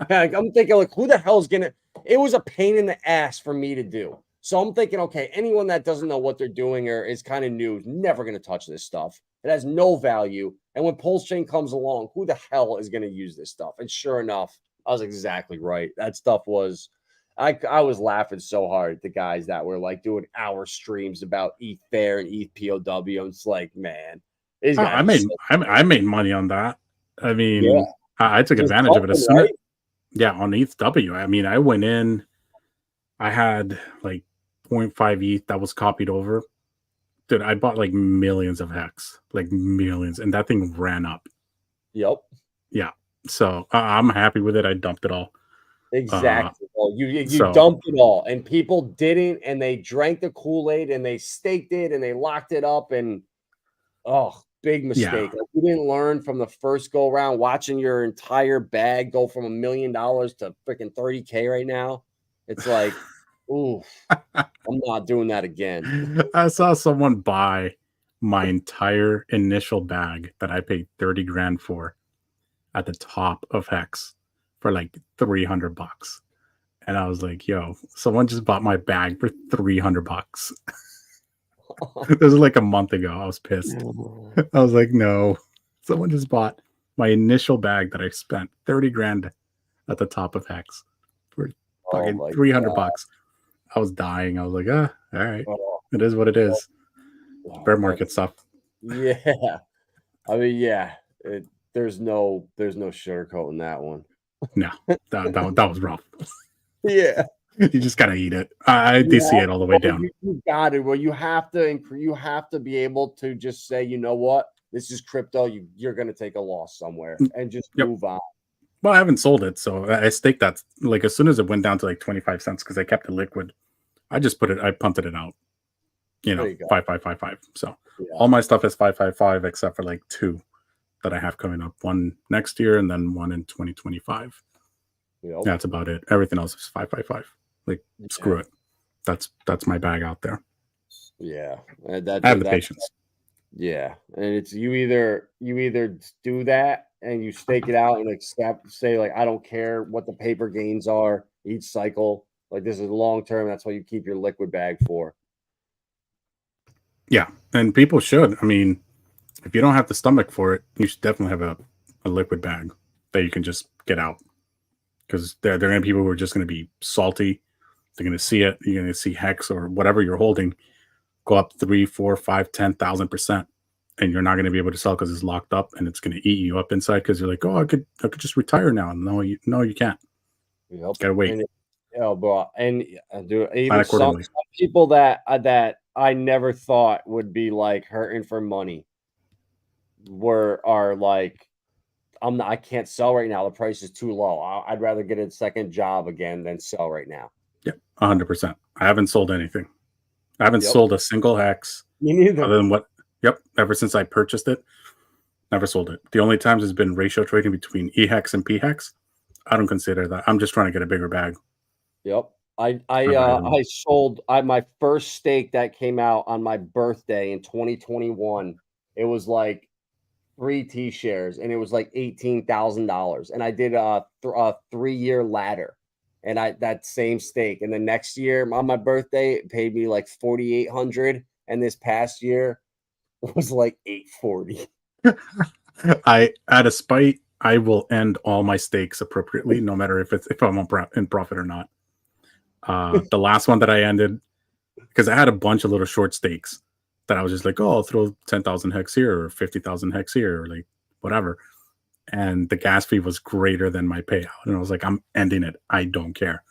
I'm thinking, like, who the hell is gonna? It was a pain in the ass for me to do. So I'm thinking, okay, anyone that doesn't know what they're doing or is kind of new is never going to touch this stuff. It has no value. And when Pulsechain comes along, who the hell is going to use this stuff? And sure enough, I was exactly right. That stuff was, I was laughing so hard at the guys that were like doing hour streams about ETH Fair and ETH POW. And it's like, man, these guys. I made money on that. I mean, Yeah, I took just advantage of it as something, soon as, right? yeah, on ETHW. I mean, I went in, I had like 0.5 ETH that was copied over. Dude, I bought like millions of hex, like millions, and that thing ran up. Yep. Yeah. So I'm happy with it. I dumped it all. Exactly. Well, you So dumped it all, and people didn't, and they drank the Kool-Aid, and they staked it, and they locked it up, and big yeah, mistake. Like, you didn't learn from the first go round, watching your entire bag go from $1 million to freaking 30K right now. It's like, ooh, I'm not doing that again. I saw someone buy my entire initial bag that I paid 30 grand for at the top of Hex for like $300. And I was like, yo, someone just bought my bag for $300. This was like a month ago. I was pissed. I was like, no, someone just bought my initial bag that I spent 30 grand at the top of Hex for fucking my $300. God. I was dying. I was like, all right. Oh, It is what it is. Bear but market stuff. yeah. I mean, yeah. There's no sugarcoating that one. No, that was rough. Yeah. You just gotta eat it. I DC it all the way down. You got it. Well, you have to be able to just say, you know what, this is crypto. You're going to take a loss somewhere and just move on. Well, I haven't sold it, so I staked that. Like as soon as it went down to like 25 cents, because I kept it liquid, I punted it out. You know, 5. So all my stuff is 5 except for like 2 that I have coming up. One next year and then one in 2025. Yep. That's about it. Everything else is 5. Like screw it. That's my bag out there. Yeah, I have the patience. Yeah, and it's you either do that and you stake it out and say like, I don't care what the paper gains are each cycle. Like this is long term. That's what you keep your liquid bag for. Yeah, and people should. I mean, if you don't have the stomach for it, you should definitely have a liquid bag that you can just get out. Because there are going to be people who are just going to be salty. They're going to see it. You're going to see hex or whatever you're holding go up 3, 4, 5, 10,000%, and you're not going to be able to sell because it's locked up, and it's going to eat you up inside because you're like, oh, I could just retire now. No, you can't. Yep. Gotta wait. Yeah, bro. And dude, Plan even some accordingly. people that I never thought would be like hurting for money are like, I can't sell right now. The price is too low. I'd rather get a second job again than sell right now. Yep, 100%. I haven't sold anything. I haven't Yep. sold a single hex. Me neither. Other than what? Yep, ever since I purchased it, never sold it. The only times has been ratio trading between eHEX and pHEX. I don't consider that. I'm just trying to get a bigger bag. Yep. I sold my first stake that came out on my birthday in 2021. It was like 3 T shares and it was like $18,000. And I did a 3-year ladder. And that same stake. And the next year on my birthday, it paid me like $4,800. And this past year was like $840. Out of spite, I will end all my stakes appropriately, no matter if I'm in profit or not. The last one that I ended, because I had a bunch of little short stakes that I was just like, oh, I'll throw 10,000 hex here or 50,000 hex here or like whatever. And the gas fee was greater than my payout. And I was like, I'm ending it. I don't care.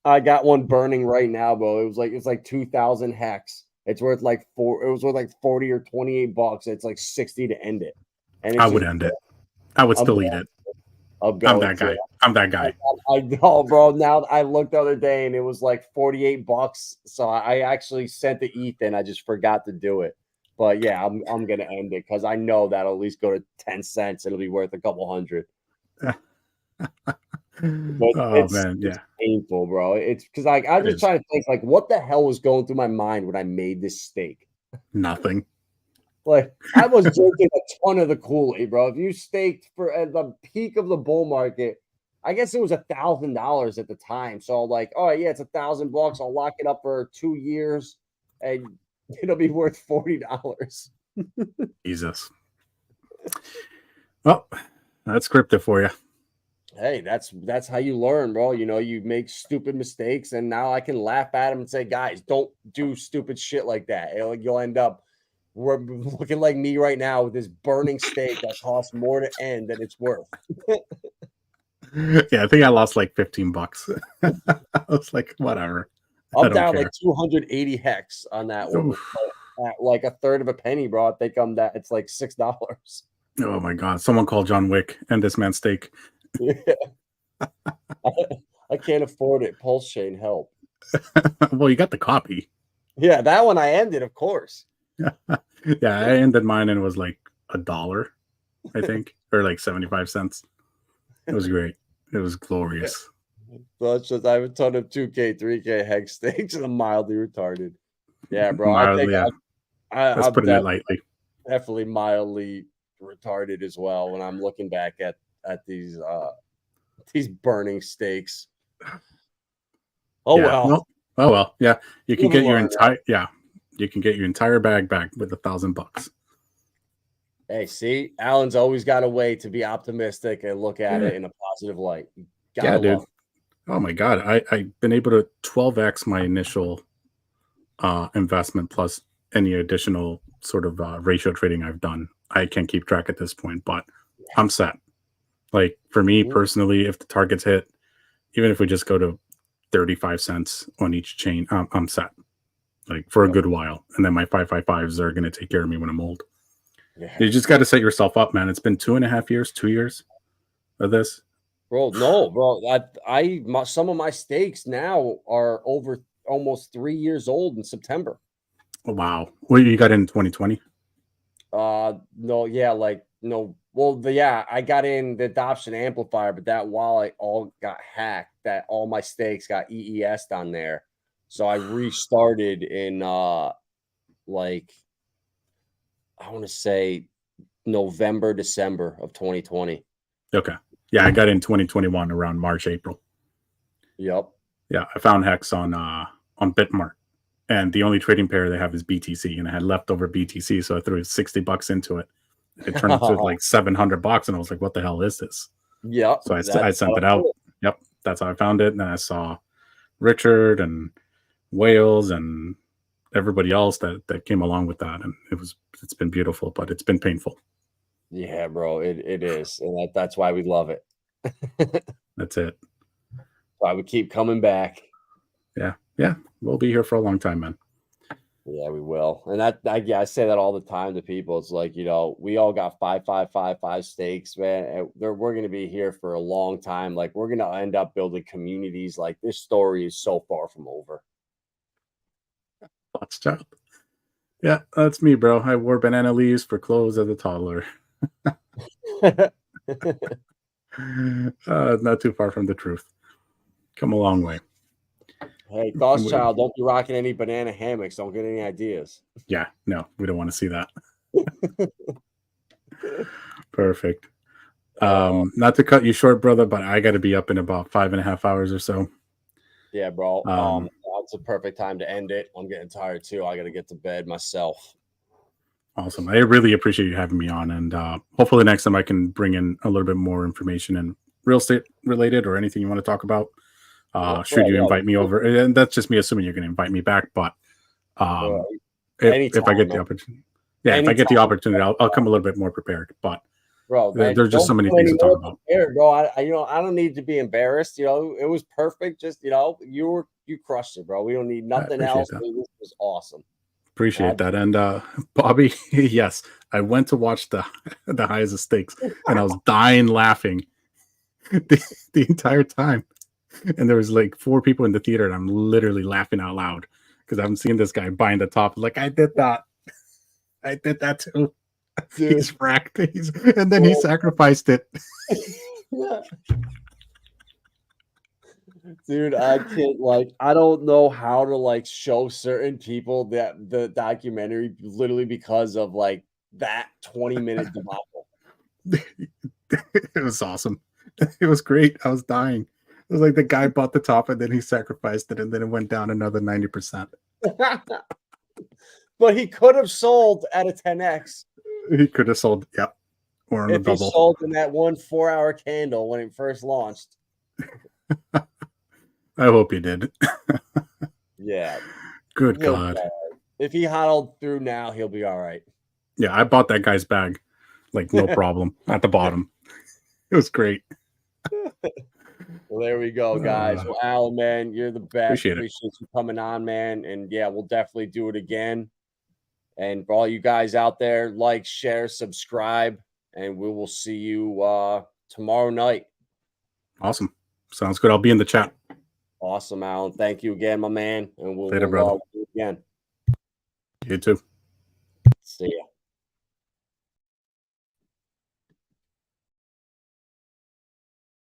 I got one burning right now, bro. It's like 2,000 hex. It's worth like it was worth like 40 or 28 bucks. It's like 60 to end it. And I would end it. I would still eat it. I'm that guy. I'm that guy. I know, bro. Now I looked the other day and it was like 48 bucks. So I actually sent the Ethan. I just forgot to do it. But yeah, I'm gonna end it because I know that'll at least go to 10 cents. It'll be worth a couple hundred. Man, yeah, it's painful, bro. It's because I'm just trying to think like what the hell was going through my mind when I made this stake. Nothing. Like I was drinking a ton of the Kool-Aid, bro. If you staked at the peak of the bull market, I guess it was $1,000 at the time. So like, oh yeah, it's $1,000. I'll lock it up for 2 years, and it'll be worth $40. Jesus. Well, that's crypto for you. Hey, that's how you learn, bro. You know, you make stupid mistakes, and now I can laugh at them and say, guys, don't do stupid shit like that. You'll end up looking like me right now with this burning stake that costs more to end than it's worth. Yeah, I think I lost like 15 bucks. I was like, whatever. I'm down like 280 hex on that one. At like a third of a penny, bro. I think it's like $6. Oh my god! Someone call John Wick and this man's stake. Yeah. I can't afford it. Pulsechain, help. Well, you got the copy. Yeah, that one I ended, of course. Yeah, I ended mine and it was like $1, I think, or like 75 cents. It was great. It was glorious. So it's just I have a ton of 2K, 3K hex stakes, and I'm mildly retarded. Yeah, bro. Mildly, I think let's I'm put it lightly. Definitely mildly retarded as well when I'm looking back at these burning stakes. Oh yeah, well. No. Oh well. Yeah, you can get your entire you can get your entire bag back with $1,000. Hey, see, Allan's always got a way to be optimistic and look at it in a positive light. Yeah, dude. Oh my god, I've been able to 12x my initial investment plus any additional sort of ratio trading I've done. I can't keep track at this point, but I'm set. Like for me personally, if the targets hit, even if we just go to 35 cents on each chain, I'm set. Like for a good while, and then my 555s are going to take care of me when I'm old. Yeah. You just got to set yourself up, man. It's been 2.5 years, 2 years of this. Bro, no, bro. Some of my stakes now are over almost 3 years old in September. Wow. What you got in 2020? No, yeah, like no. Well, I got in the adoption amplifier, but that wallet all got hacked. That all my stakes got EES'd on there. So I restarted in like I want to say November, December of 2020. Okay. Yeah, I got in 2021 around March, April. Yep. Yeah, I found Hex on Bitmart, and the only trading pair they have is BTC, and I had leftover BTC, so I threw $60 into it. It turned into like $700, and I was like, "What the hell is this?" Yep. So I sent it out. Yep, that's how I found it. And then I saw Richard and Wales and everybody else that came along with that, and it's been beautiful, but it's been painful. Yeah, bro, it is, and that's why we love it. That's it. Why we keep coming back. Yeah, we'll be here for a long time, man. Yeah, we will. And I say that all the time to people. It's like, we all got 5 stakes, man. And we're going to be here for a long time. Like, we're going to end up building communities. Like, this story is so far from over. Lots child. Yeah, that's me, bro. I wore banana leaves for clothes as a toddler. Not too far from the truth. Come a long way. Hey, Thoughts Child, don't be rocking any banana hammocks. Don't get any ideas. Yeah, no, we don't want to see that. Perfect. Not to cut you short, brother, but I got to be up in about 5.5 hours or so. Yeah, bro. That's a perfect time to end it. I'm getting tired too. I got to get to bed myself. Awesome. I really appreciate you having me on, and hopefully next time I can bring in a little bit more information and real estate related or anything you want to talk about. Should you invite me over? And that's just me assuming you're going to invite me back. But if I get the opportunity, if I get the opportunity, I'll come a little bit more prepared. But bro, there's just so many things to talk about. Bro, I don't need to be embarrassed. It was perfect. Just you crushed it, bro. We don't need nothing else. This was awesome. Appreciate that. And Bobby, yes, I went to watch the highest of stakes, and I was dying laughing the entire time. And there was like 4 people in the theater, and I'm literally laughing out loud because I'm seeing this guy buying the top. Like, I did that. I did that too. Dude. He's wrecked. And then he sacrificed it. Dude, I can't, I don't know how to show certain people that the documentary literally because of that 20-minute debacle. It was awesome. It was great. I was dying. It was like the guy bought the top and then he sacrificed it, and then it went down another 90%. But he could have sold at a 10x. He could have sold, yep. Or on a double. He sold in that 1 4-hour candle when it first launched. I hope he did. Yeah. Good God. If he hodled through now, he'll be all right. Yeah, I bought that guy's bag. No problem. At the bottom. It was great. Well, there we go, guys. Well, Allan, man, you're the best. Appreciate you coming on, man. And yeah, we'll definitely do it again. And for all you guys out there, like, share, subscribe, and we will see you tomorrow night. Awesome. Sounds good. I'll be in the chat. Awesome, Allan. Thank you again, my man. And we'll Later, brother. Do it again. You too. See ya.